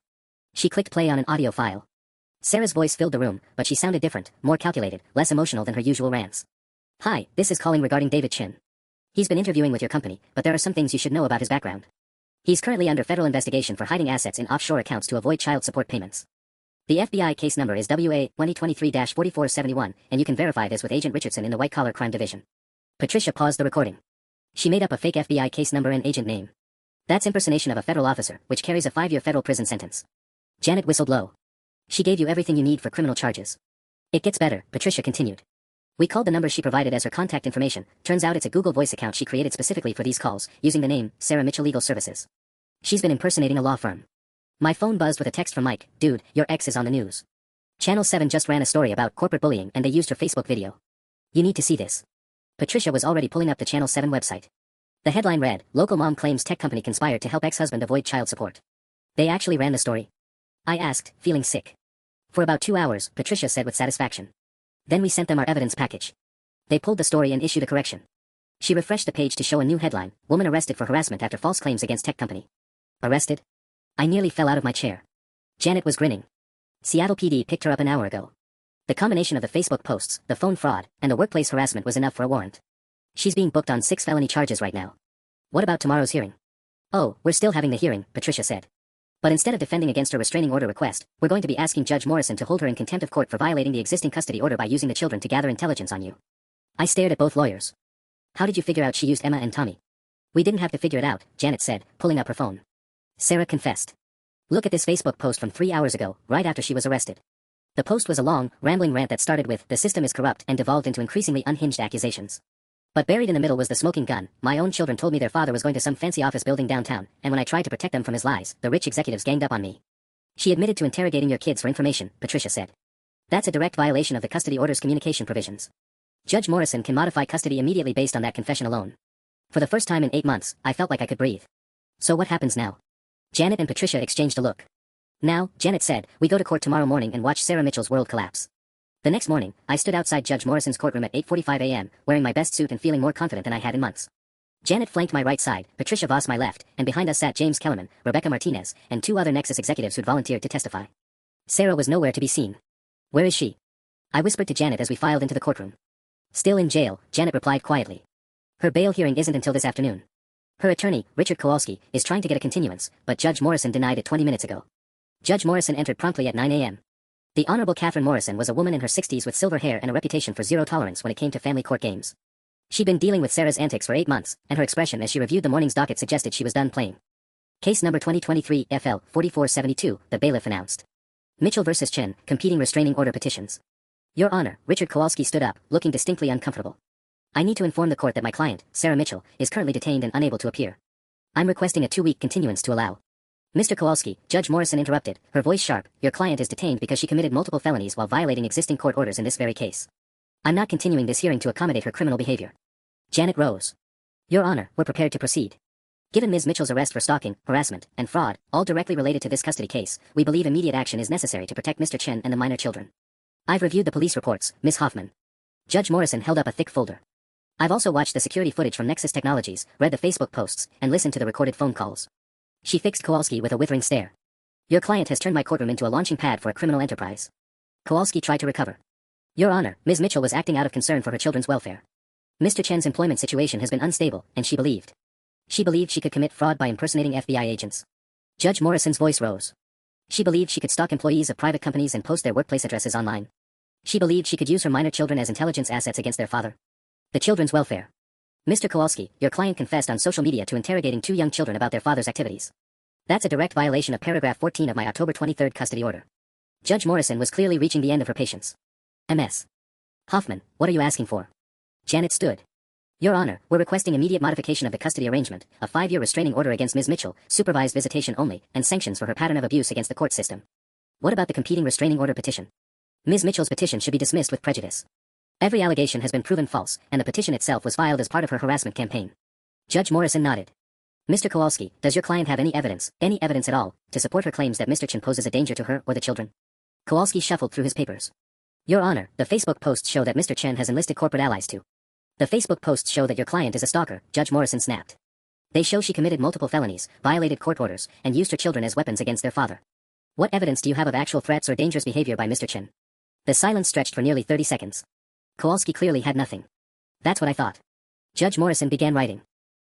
She clicked play on an audio file. Sarah's voice filled the room, but she sounded different, more calculated, less emotional than her usual rants. Hi, this is calling regarding David Chen. He's been interviewing with your company, but there are some things you should know about his background. He's currently under federal investigation for hiding assets in offshore accounts to avoid child support payments. The FBI case number is WA 2023-4471, and you can verify this with Agent Richardson in the White Collar Crime Division. Patricia paused the recording. She made up a fake FBI case number and agent name. That's impersonation of a federal officer, which carries a 5-year federal prison sentence. Janet whistled low. She gave you everything you need for criminal charges. It gets better, Patricia continued. We called the number she provided as her contact information. Turns out it's a Google Voice account she created specifically for these calls, using the name Sarah Mitchell Legal Services. She's been impersonating a law firm. My phone buzzed with a text from Mike. Dude, your ex is on the news. Channel 7 just ran a story about corporate bullying and they used her Facebook video. You need to see this. Patricia was already pulling up the Channel 7 website. The headline read, Local mom claims tech company conspired to help ex-husband avoid child support. They actually ran the story? I asked, feeling sick. For about 2 hours, Patricia said with satisfaction. Then we sent them our evidence package. They pulled the story and issued a correction. She refreshed the page to show a new headline, Woman arrested for harassment after false claims against tech company. Arrested? I nearly fell out of my chair. Janet was grinning. Seattle PD picked her up an hour ago. The combination of the Facebook posts, the phone fraud, and the workplace harassment was enough for a warrant. She's being booked on 6 felony charges right now. What about tomorrow's hearing? Oh, we're still having the hearing, Patricia said. But instead of defending against her restraining order request, we're going to be asking Judge Morrison to hold her in contempt of court for violating the existing custody order by using the children to gather intelligence on you. I stared at both lawyers. How did you figure out she used Emma and Tommy? We didn't have to figure it out, Janet said, pulling up her phone. Sarah confessed. Look at this Facebook post from 3 hours ago, right after she was arrested. The post was a long, rambling rant that started with, the system is corrupt, and devolved into increasingly unhinged accusations. But buried in the middle was the smoking gun. My own children told me their father was going to some fancy office building downtown, and when I tried to protect them from his lies, the rich executives ganged up on me. She admitted to interrogating your kids for information, Patricia said. That's a direct violation of the custody order's communication provisions. Judge Morrison can modify custody immediately based on that confession alone. For the first time in 8 months, I felt like I could breathe. So what happens now? Janet and Patricia exchanged a look. Now, Janet said, we go to court tomorrow morning and watch Sarah Mitchell's world collapse. The next morning, I stood outside Judge Morrison's courtroom at 8:45 a.m., wearing my best suit and feeling more confident than I had in months. Janet flanked my right side, Patricia Voss my left, and behind us sat James Kellerman, Rebecca Martinez, and 2 other Nexus executives who'd volunteered to testify. Sarah was nowhere to be seen. Where is she? I whispered to Janet as we filed into the courtroom. Still in jail, Janet replied quietly. Her bail hearing isn't until this afternoon. Her attorney, Richard Kowalski, is trying to get a continuance, but Judge Morrison denied it 20 minutes ago. Judge Morrison entered promptly at 9 a.m. The Honorable Catherine Morrison was a woman in her 60s with silver hair and a reputation for zero tolerance when it came to family court games. She'd been dealing with Sarah's antics for 8 months, and her expression as she reviewed the morning's docket suggested she was done playing. Case number 2023 FL 4472, the bailiff announced. Mitchell vs. Chen, competing restraining order petitions. Your Honor, Richard Kowalski stood up, looking distinctly uncomfortable. I need to inform the court that my client, Sarah Mitchell, is currently detained and unable to appear. I'm requesting a 2-week continuance to allow. Mr. Kowalski, Judge Morrison interrupted, her voice sharp, your client is detained because she committed multiple felonies while violating existing court orders in this very case. I'm not continuing this hearing to accommodate her criminal behavior. Janet rose. Your Honor, we're prepared to proceed. Given Ms. Mitchell's arrest for stalking, harassment, and fraud, all directly related to this custody case, we believe immediate action is necessary to protect Mr. Chen and the minor children. I've reviewed the police reports, Ms. Hoffman. Judge Morrison held up a thick folder. I've also watched the security footage from Nexus Technologies, read the Facebook posts, and listened to the recorded phone calls. She fixed Kowalski with a withering stare. Your client has turned my courtroom into a launching pad for a criminal enterprise. Kowalski tried to recover. Your Honor, Ms. Mitchell was acting out of concern for her children's welfare. Mr. Chen's employment situation has been unstable, and she believed she could commit fraud by impersonating FBI agents. Judge Morrison's voice rose. She believed she could stalk employees of private companies and post their workplace addresses online. She believed she could use her minor children as intelligence assets against their father. The children's welfare. Mr. Kowalski, your client confessed on social media to interrogating 2 young children about their father's activities. That's a direct violation of paragraph 14 of my October 23 custody order. Judge Morrison was clearly reaching the end of her patience. Ms. Hoffman, what are you asking for? Janet stood. Your Honor, we're requesting immediate modification of the custody arrangement, a 5-year restraining order against Ms. Mitchell, supervised visitation only, and sanctions for her pattern of abuse against the court system. What about the competing restraining order petition? Ms. Mitchell's petition should be dismissed with prejudice. Every allegation has been proven false, and the petition itself was filed as part of her harassment campaign. Judge Morrison nodded. Mr. Kowalski, does your client have any evidence at all, to support her claims that Mr. Chen poses a danger to her or the children? Kowalski shuffled through his papers. Your Honor, the Facebook posts show that Mr. Chen has enlisted corporate allies too. The Facebook posts show that your client is a stalker, Judge Morrison snapped. They show she committed multiple felonies, violated court orders, and used her children as weapons against their father. What evidence do you have of actual threats or dangerous behavior by Mr. Chen? The silence stretched for nearly 30 seconds. Kowalski clearly had nothing. That's what I thought. Judge Morrison began writing.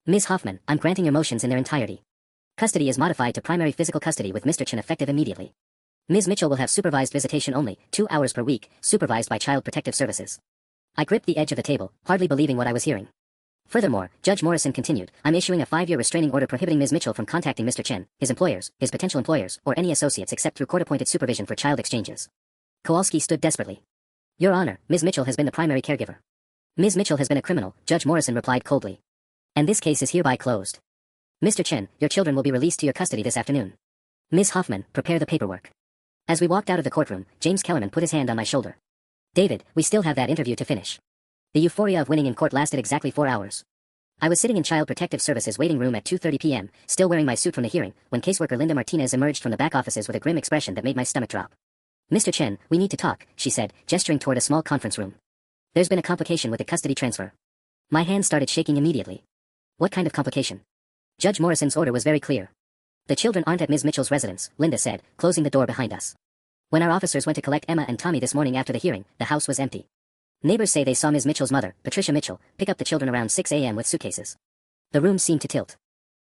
Ms. Hoffman, I'm granting your motions in their entirety. Custody is modified to primary physical custody with Mr. Chen effective immediately. Ms. Mitchell will have supervised visitation only, 2 hours per week, supervised by Child Protective Services. I gripped the edge of the table, hardly believing what I was hearing. Furthermore, Judge Morrison continued, I'm issuing a 5-year restraining order prohibiting Ms. Mitchell from contacting Mr. Chen, his employers, his potential employers, or any associates except through court-appointed supervision for child exchanges. Kowalski stood desperately. Your Honor, Ms. Mitchell has been the primary caregiver. Ms. Mitchell has been a criminal, Judge Morrison replied coldly. And this case is hereby closed. Mr. Chen, your children will be released to your custody this afternoon. Ms. Hoffman, prepare the paperwork. As we walked out of the courtroom, James Kellerman put his hand on my shoulder. David, we still have that interview to finish. The euphoria of winning in court lasted exactly 4 hours. I was sitting in Child Protective Services waiting room at 2:30 p.m., still wearing my suit from the hearing, when caseworker Linda Martinez emerged from the back offices with a grim expression that made my stomach drop. Mr. Chen, we need to talk, she said, gesturing toward a small conference room. There's been a complication with the custody transfer. My hand started shaking immediately. What kind of complication? Judge Morrison's order was very clear. The children aren't at Ms. Mitchell's residence, Linda said, closing the door behind us. When our officers went to collect Emma and Tommy this morning after the hearing, the house was empty. Neighbors say they saw Ms. Mitchell's mother, Patricia Mitchell, pick up the children around 6 a.m. with suitcases. The room seemed to tilt.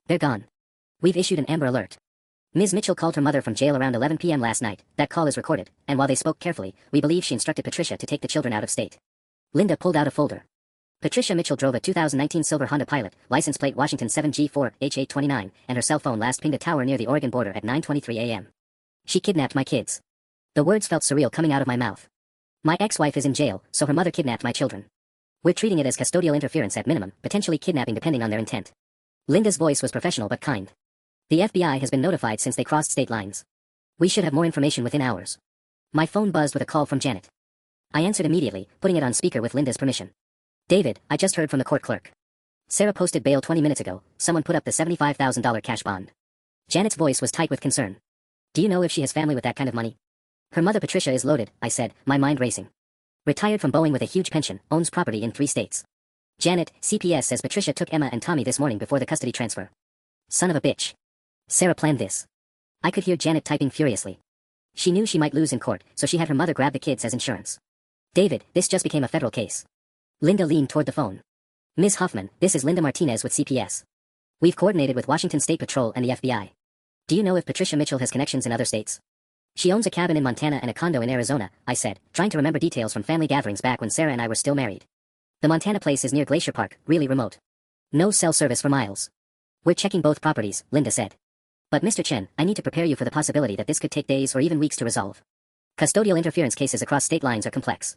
They're gone. We've issued an Amber Alert. Ms. Mitchell called her mother from jail around 11 p.m. last night. That call is recorded, and while they spoke carefully, we believe she instructed Patricia to take the children out of state. Linda pulled out a folder. Patricia Mitchell drove a 2019 silver Honda Pilot, license plate Washington 7G4H829, and her cell phone last pinged a tower near the Oregon border at 9:23 a.m. She kidnapped my kids. The words felt surreal coming out of my mouth. My ex-wife is in jail, so her mother kidnapped my children. We're treating it as custodial interference at minimum, potentially kidnapping depending on their intent. Linda's voice was professional but kind. The FBI has been notified since they crossed state lines. We should have more information within hours. My phone buzzed with a call from Janet. I answered immediately, putting it on speaker with Linda's permission. David, I just heard from the court clerk. Sarah posted bail 20 minutes ago. Someone put up the $75,000 cash bond. Janet's voice was tight with concern. Do you know if she has family with that kind of money? Her mother Patricia is loaded, I said, my mind racing. Retired from Boeing with a huge pension, owns property in 3 states. Janet, CPS says Patricia took Emma and Tommy this morning before the custody transfer. Son of a bitch. Sarah planned this. I could hear Janet typing furiously. She knew she might lose in court, so she had her mother grab the kids as insurance. David, this just became a federal case. Linda leaned toward the phone. Ms. Hoffman, this is Linda Martinez with CPS. We've coordinated with Washington State Patrol and the FBI. Do you know if Patricia Mitchell has connections in other states? She owns a cabin in Montana and a condo in Arizona, I said, trying to remember details from family gatherings back when Sarah and I were still married. The Montana place is near Glacier Park, really remote. No cell service for miles. We're checking both properties, Linda said. But Mr. Chen, I need to prepare you for the possibility that this could take days or even weeks to resolve. Custodial interference cases across state lines are complex.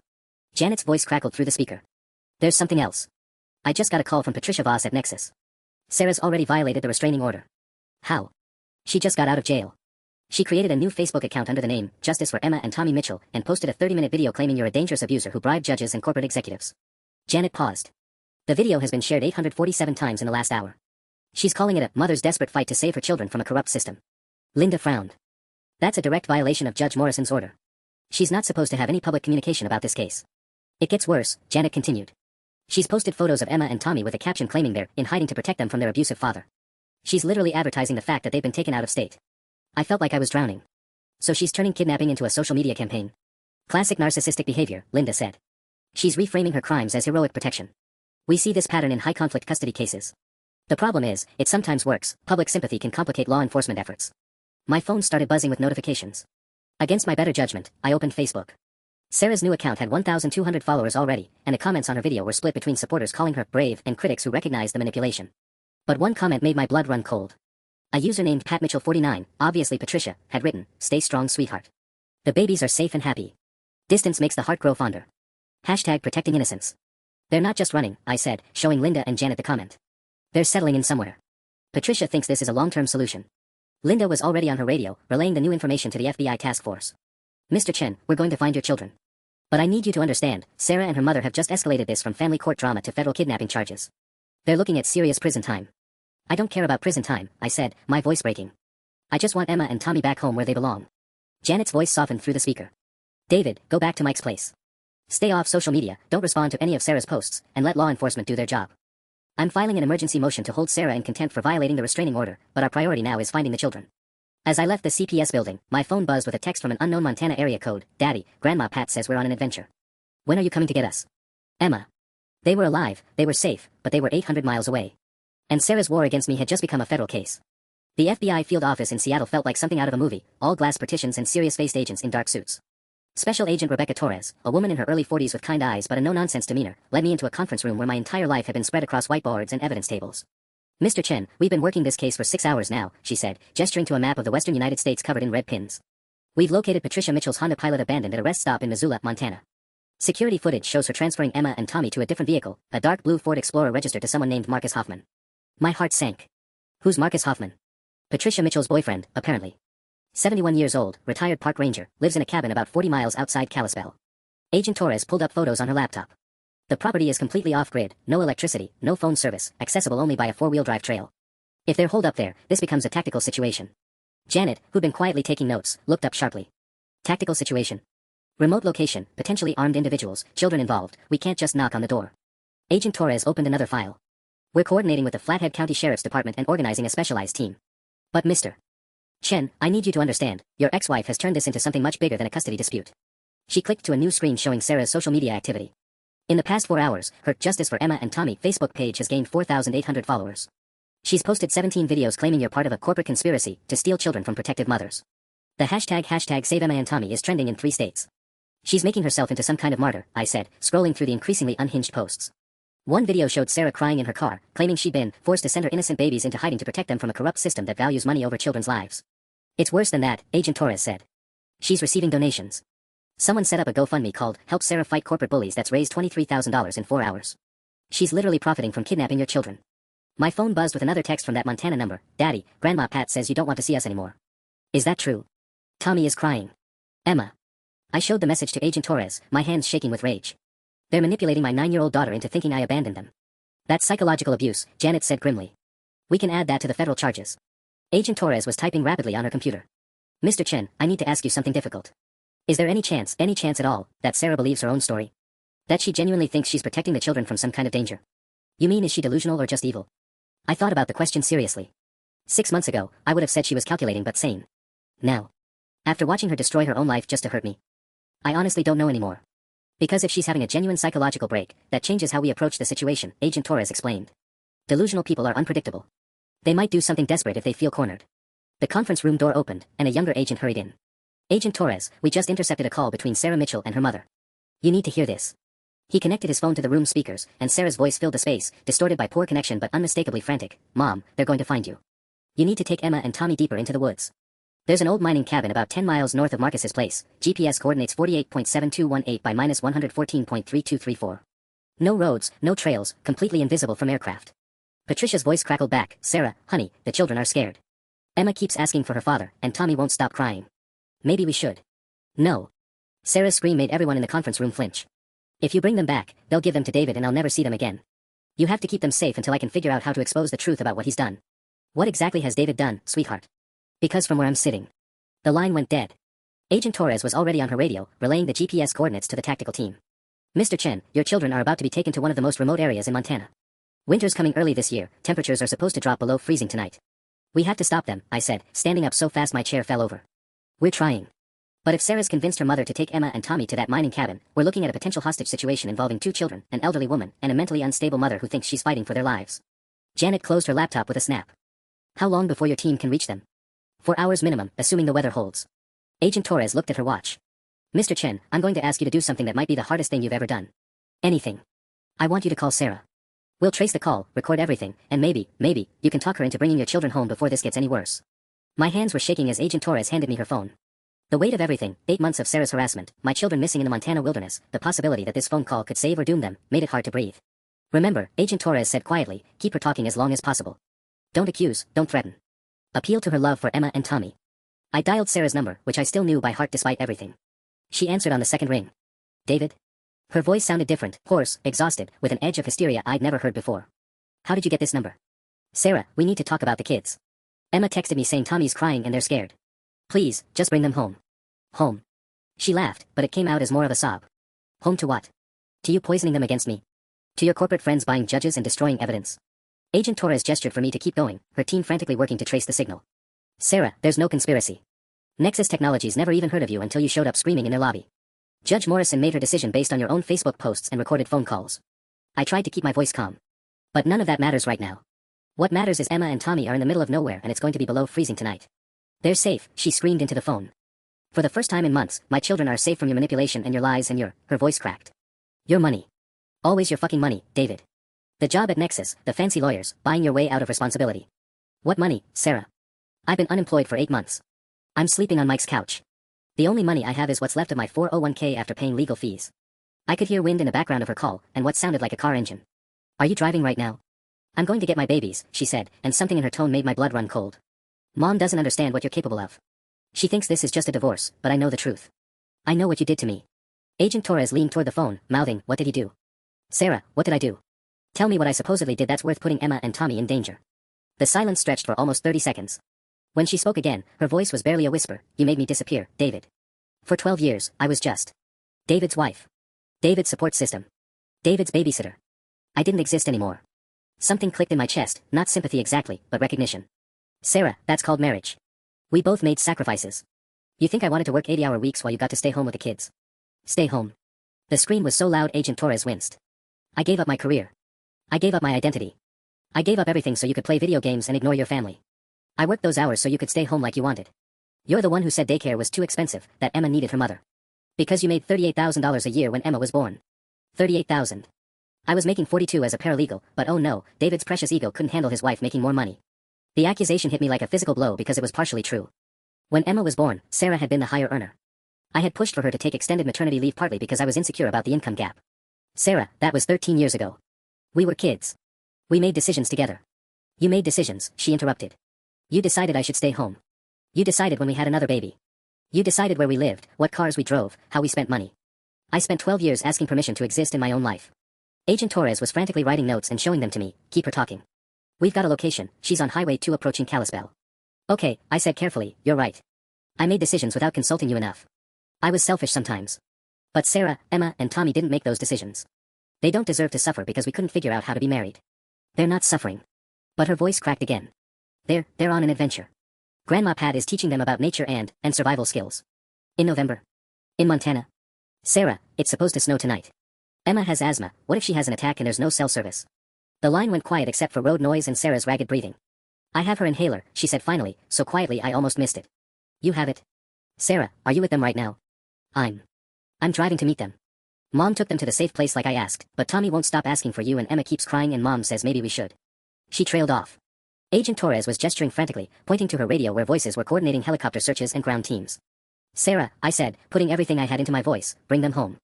Janet's voice crackled through the speaker. There's something else. I just got a call from Patricia Voss at Nexus. Sarah's already violated the restraining order. How? She just got out of jail. She created a new Facebook account under the name Justice for Emma and Tommy Mitchell and posted a 30-minute video claiming you're a dangerous abuser who bribed judges and corporate executives. Janet paused. The video has been shared 847 times in the last hour. She's calling it a mother's desperate fight to save her children from a corrupt system. Linda frowned. That's a direct violation of Judge Morrison's order. She's not supposed to have any public communication about this case. It gets worse, Janet continued. She's posted photos of Emma and Tommy with a caption claiming they're in hiding to protect them from their abusive father. She's literally advertising the fact that they've been taken out of state. I felt like I was drowning. So she's turning kidnapping into a social media campaign. Classic narcissistic behavior, Linda said. She's reframing her crimes as heroic protection. We see this pattern in high-conflict custody cases. The problem is, it sometimes works. Public sympathy can complicate law enforcement efforts. My phone started buzzing with notifications. Against my better judgment, I opened Facebook. Sarah's new account had 1,200 followers already, and the comments on her video were split between supporters calling her brave and critics who recognized the manipulation. But one comment made my blood run cold. A user named Pat Mitchell49, obviously Patricia, had written, "Stay strong, sweetheart. The babies are safe and happy. Distance makes the heart grow fonder. Hashtag protecting innocence." They're not just running, I said, showing Linda and Janet the comment. They're settling in somewhere. Patricia thinks this is a long-term solution. Linda was already on her radio, relaying the new information to the FBI task force. Mr. Chen, we're going to find your children. But I need you to understand, Sarah and her mother have just escalated this from family court drama to federal kidnapping charges. They're looking at serious prison time. I don't care about prison time, I said, my voice breaking. I just want Emma and Tommy back home where they belong. Janet's voice softened through the speaker. David, go back to Mike's place. Stay off social media, don't respond to any of Sarah's posts, and let law enforcement do their job. I'm filing an emergency motion to hold Sarah in contempt for violating the restraining order, but our priority now is finding the children. As I left the CPS building, my phone buzzed with a text from an unknown Montana area code. Daddy, Grandma Pat says we're on an adventure. When are you coming to get us? Emma. They were alive, they were safe, but they were 800 miles away. And Sarah's war against me had just become a federal case. The FBI field office in Seattle felt like something out of a movie, all glass partitions and serious-faced agents in dark suits. Special Agent Rebecca Torres, a woman in her early 40s with kind eyes but a no-nonsense demeanor, led me into a conference room where my entire life had been spread across whiteboards and evidence tables. Mr. Chen, we've been working this case for 6 hours now, she said, gesturing to a map of the western United States covered in red pins. We've located Patricia Mitchell's Honda Pilot abandoned at a rest stop in Missoula, Montana. Security footage shows her transferring Emma and Tommy to a different vehicle, a dark blue Ford Explorer registered to someone named Marcus Hoffman. My heart sank. Who's Marcus Hoffman? Patricia Mitchell's boyfriend, apparently. 71 years old, retired park ranger, lives in a cabin about 40 miles outside Kalispell. Agent Torres pulled up photos on her laptop. The property is completely off-grid, no electricity, no phone service, accessible only by a four-wheel drive trail. If they're holed up there, this becomes a tactical situation. Janet, who'd been quietly taking notes, looked up sharply. Tactical situation. Remote location, potentially armed individuals, children involved, we can't just knock on the door. Agent Torres opened another file. We're coordinating with the Flathead County Sheriff's Department and organizing a specialized team. But Mr. Chen, I need you to understand, your ex-wife has turned this into something much bigger than a custody dispute. She clicked to a new screen showing Sarah's social media activity. In the past 4 hours, her Justice for Emma and Tommy Facebook page has gained 4,800 followers. She's posted 17 videos claiming you're part of a corporate conspiracy to steal children from protective mothers. The hashtag Save Emma and Tommy is trending in 3 states. She's making herself into some kind of martyr, I said, scrolling through the increasingly unhinged posts. One video showed Sarah crying in her car, claiming she'd been forced to send her innocent babies into hiding to protect them from a corrupt system that values money over children's lives. It's worse than that, Agent Torres said. She's receiving donations. Someone set up a GoFundMe called Help Sarah Fight Corporate Bullies that's raised $23,000 in 4 hours. She's literally profiting from kidnapping your children. My phone buzzed with another text from that Montana number. Daddy, Grandma Pat says you don't want to see us anymore. Is that true? Tommy is crying. Emma. I showed the message to Agent Torres, my hands shaking with rage. They're manipulating my 9-year-old daughter into thinking I abandoned them. That's psychological abuse, Janet said grimly. We can add that to the federal charges. Agent Torres was typing rapidly on her computer. Mr. Chen, I need to ask you something difficult. Is there any chance at all, that Sarah believes her own story? That she genuinely thinks she's protecting the children from some kind of danger? You mean is she delusional or just evil? I thought about the question seriously. 6 months ago, I would have said she was calculating but sane. Now, after watching her destroy her own life just to hurt me, I honestly don't know anymore. Because if she's having a genuine psychological break, that changes how we approach the situation, Agent Torres explained. Delusional people are unpredictable. They might do something desperate if they feel cornered. The conference room door opened, and a younger agent hurried in. Agent Torres, we just intercepted a call between Sarah Mitchell and her mother. You need to hear this. He connected his phone to the room speakers, and Sarah's voice filled the space, distorted by poor connection but unmistakably frantic. Mom, they're going to find you. You need to take Emma and Tommy deeper into the woods. There's an old mining cabin about 10 miles north of Marcus's place, GPS coordinates 48.7218 by -114.3234. No roads, no trails, completely invisible from aircraft. Patricia's voice crackled back, Sarah, honey, the children are scared. Emma keeps asking for her father, and Tommy won't stop crying. Maybe we should. No. Sarah's scream made everyone in the conference room flinch. If you bring them back, they'll give them to David and I'll never see them again. You have to keep them safe until I can figure out how to expose the truth about what he's done. What exactly has David done, sweetheart? Because from where I'm sitting, the line went dead. Agent Torres was already on her radio, relaying the GPS coordinates to the tactical team. Mr. Chen, your children are about to be taken to one of the most remote areas in Montana. Winter's coming early this year, temperatures are supposed to drop below freezing tonight. We have to stop them, I said, standing up so fast my chair fell over. We're trying. But if Sarah's convinced her mother to take Emma and Tommy to that mining cabin, we're looking at a potential hostage situation involving 2 children, an elderly woman, and a mentally unstable mother who thinks she's fighting for their lives. Janet closed her laptop with a snap. How long before your team can reach them? 4 hours minimum, assuming the weather holds. Agent Torres looked at her watch. Mr. Chen, I'm going to ask you to do something that might be the hardest thing you've ever done. Anything. I want you to call Sarah. We'll trace the call, record everything, and maybe, you can talk her into bringing your children home before this gets any worse. My hands were shaking as Agent Torres handed me her phone. The weight of everything, 8 months of Sarah's harassment, my children missing in the Montana wilderness, the possibility that this phone call could save or doom them, made it hard to breathe. Remember, Agent Torres said quietly, keep her talking as long as possible. Don't accuse, don't threaten. Appeal to her love for Emma and Tommy. I dialed Sarah's number, which I still knew by heart despite everything. She answered on the second ring. David? Her voice sounded different, hoarse, exhausted, with an edge of hysteria I'd never heard before. How did you get this number? Sarah, we need to talk about the kids. Emma texted me saying Tommy's crying and they're scared. Please, just bring them home. Home. She laughed, but it came out as more of a sob. Home to what? To you poisoning them against me? To your corporate friends buying judges and destroying evidence? Agent Torres gestured for me to keep going, her team frantically working to trace the signal. Sarah, there's no conspiracy. Nexus Technologies never even heard of you until you showed up screaming in their lobby. Judge Morrison made her decision based on your own Facebook posts and recorded phone calls. I tried to keep my voice calm. But none of that matters right now. What matters is Emma and Tommy are in the middle of nowhere and it's going to be below freezing tonight. They're safe, she screamed into the phone. For the first time in months, my children are safe from your manipulation and your lies and her voice cracked. Your money. Always your fucking money, David. The job at Nexus, the fancy lawyers, buying your way out of responsibility. What money, Sarah? I've been unemployed for 8 months. I'm sleeping on Mike's couch. The only money I have is what's left of my 401k after paying legal fees. I could hear wind in the background of her call and what sounded like a car engine. Are you driving right now? I'm going to get my babies, she said, and something in her tone made my blood run cold. Mom doesn't understand what you're capable of. She thinks this is just a divorce, but I know the truth. I know what you did to me. Agent Torres leaned toward the phone, mouthing, what did he do? Sarah, what did I do? Tell me what I supposedly did that's worth putting Emma and Tommy in danger. The silence stretched for almost 30 seconds. When she spoke again, her voice was barely a whisper. You made me disappear, David. For 12 years, I was just David's wife. David's support system. David's babysitter. I didn't exist anymore. Something clicked in my chest, not sympathy exactly, but recognition. Sarah, that's called marriage. We both made sacrifices. You think I wanted to work 80-hour weeks while you got to stay home with the kids? Stay home. The scream was so loud Agent Torres winced. I gave up my career. I gave up my identity. I gave up everything so you could play video games and ignore your family. I worked those hours so you could stay home like you wanted. You're the one who said daycare was too expensive, that Emma needed her mother. Because you made $38,000 a year when Emma was born. $38,000. I was making $42,000 as a paralegal, but oh no, David's precious ego couldn't handle his wife making more money. The accusation hit me like a physical blow because it was partially true. When Emma was born, Sarah had been the higher earner. I had pushed for her to take extended maternity leave partly because I was insecure about the income gap. Sarah, that was 13 years ago. We were kids. We made decisions together. You made decisions, she interrupted. You decided I should stay home. You decided when we had another baby. You decided where we lived, what cars we drove, how we spent money. I spent 12 years asking permission to exist in my own life. Agent Torres was frantically writing notes and showing them to me. Keep her talking. We've got a location, she's on Highway 2 approaching Kalispell. Okay, I said carefully, you're right. I made decisions without consulting you enough. I was selfish sometimes. But Sarah, Emma, and Tommy didn't make those decisions. They don't deserve to suffer because we couldn't figure out how to be married. They're not suffering. But her voice cracked again. They're on an adventure. Grandma Pat is teaching them about nature and survival skills. In November. In Montana. Sarah, it's supposed to snow tonight. Emma has asthma, what if she has an attack and there's no cell service? The line went quiet except for road noise and Sarah's ragged breathing. I have her inhaler, she said finally, so quietly I almost missed it. You have it? Sarah, are you with them right now? I'm driving to meet them. Mom took them to the safe place like I asked, but Tommy won't stop asking for you and Emma keeps crying and Mom says maybe we should. She trailed off. Agent Torres was gesturing frantically, pointing to her radio where voices were coordinating helicopter searches and ground teams. Sarah, I said, putting everything I had into my voice, bring them home.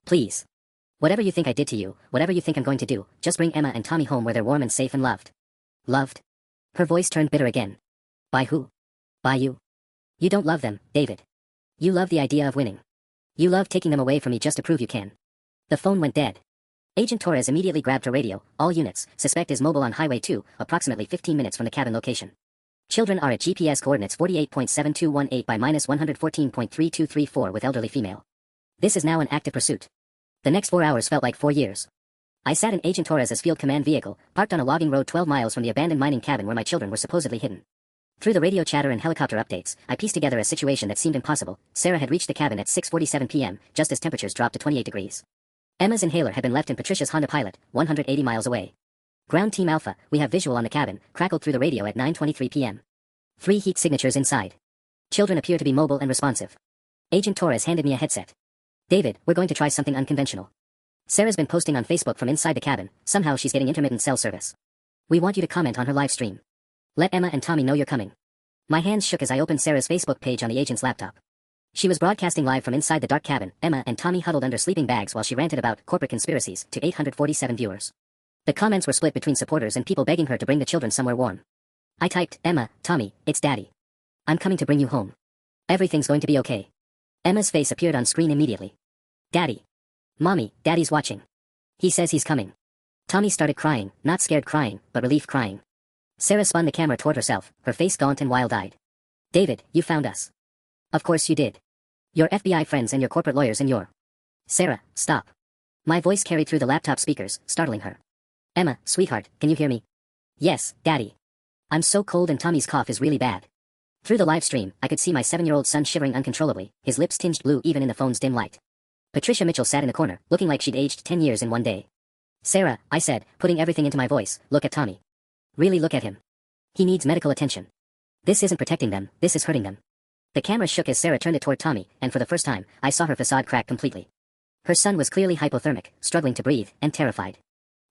Please. Whatever you think I did to you, whatever you think I'm going to do, just bring Emma and Tommy home where they're warm and safe and loved. Loved? Her voice turned bitter again. By who? By you. You don't love them, David. You love the idea of winning. You love taking them away from me just to prove you can. The phone went dead. Agent Torres immediately grabbed her radio. All units, suspect is mobile on Highway 2, approximately 15 minutes from the cabin location. Children are at GPS coordinates 48.7218 by -114.3234 with elderly female. This is now an active pursuit. The next 4 hours felt like 4 years. I sat in Agent Torres' field command vehicle, parked on a logging road 12 miles from the abandoned mining cabin where my children were supposedly hidden. Through the radio chatter and helicopter updates, I pieced together a situation that seemed impossible. Sarah had reached the cabin at 6:47 p.m., just as temperatures dropped to 28 degrees. Emma's inhaler had been left in Patricia's Honda Pilot, 180 miles away. Ground Team Alpha, we have visual on the cabin, crackled through the radio at 9:23 p.m. 3 heat signatures inside. Children appear to be mobile and responsive. Agent Torres handed me a headset. David, we're going to try something unconventional. Sarah's been posting on Facebook from inside the cabin, somehow she's getting intermittent cell service. We want you to comment on her live stream. Let Emma and Tommy know you're coming. My hands shook as I opened Sarah's Facebook page on the agent's laptop. She was broadcasting live from inside the dark cabin, Emma and Tommy huddled under sleeping bags while she ranted about corporate conspiracies to 847 viewers. The comments were split between supporters and people begging her to bring the children somewhere warm. I typed, Emma, Tommy, it's Daddy. I'm coming to bring you home. Everything's going to be okay. Emma's face appeared on screen immediately. Daddy. Mommy, Daddy's watching. He says he's coming. Tommy started crying, not scared crying, but relief crying. Sarah spun the camera toward herself, her face gaunt and wild-eyed. David, you found us. Of course you did. Your FBI friends and your corporate lawyers and your... Sarah, stop. My voice carried through the laptop speakers, startling her. Emma, sweetheart, can you hear me? Yes, Daddy. I'm so cold and Tommy's cough is really bad. Through the live stream, I could see my 7-year-old son shivering uncontrollably, his lips tinged blue even in the phone's dim light. Patricia Mitchell sat in the corner, looking like she'd aged 10 years in one day. Sarah, I said, putting everything into my voice, look at Tommy. Really look at him. He needs medical attention. This isn't protecting them, this is hurting them. The camera shook as Sarah turned it toward Tommy, and for the first time, I saw her facade crack completely. Her son was clearly hypothermic, struggling to breathe, and terrified.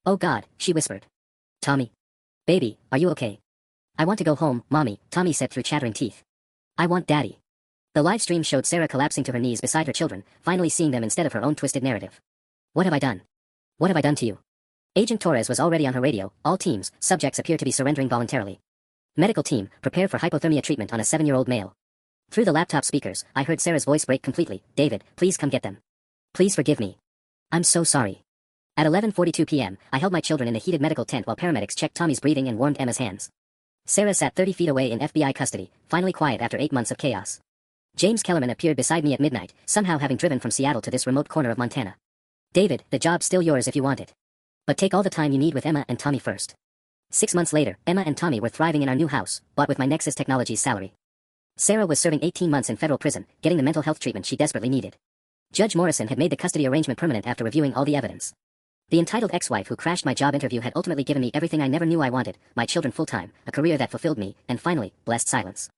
Oh God, she whispered. Tommy. Baby, are you okay? I want to go home, Mommy, Tommy said through chattering teeth. I want Daddy. The live stream showed Sarah collapsing to her knees beside her children, finally seeing them instead of her own twisted narrative. What have I done? What have I done to you? Agent Torres was already on her radio. All teams, subjects appear to be surrendering voluntarily. Medical team, prepare for hypothermia treatment on a 7-year-old male. Through the laptop speakers, I heard Sarah's voice break completely. David, please come get them. Please forgive me. I'm so sorry. At 11:42 p.m., I held my children in a heated medical tent while paramedics checked Tommy's breathing and warmed Emma's hands. Sarah sat 30 feet away in FBI custody, finally quiet after 8 months of chaos. James Kellerman appeared beside me at midnight, somehow having driven from Seattle to this remote corner of Montana. David, the job's still yours if you want it. But take all the time you need with Emma and Tommy first. 6 months later, Emma and Tommy were thriving in our new house, bought with my Nexus Technologies salary. Sarah was serving 18 months in federal prison, getting the mental health treatment she desperately needed. Judge Morrison had made the custody arrangement permanent after reviewing all the evidence. The entitled ex-wife who crashed my job interview had ultimately given me everything I never knew I wanted, my children full-time, a career that fulfilled me, and finally, blessed silence.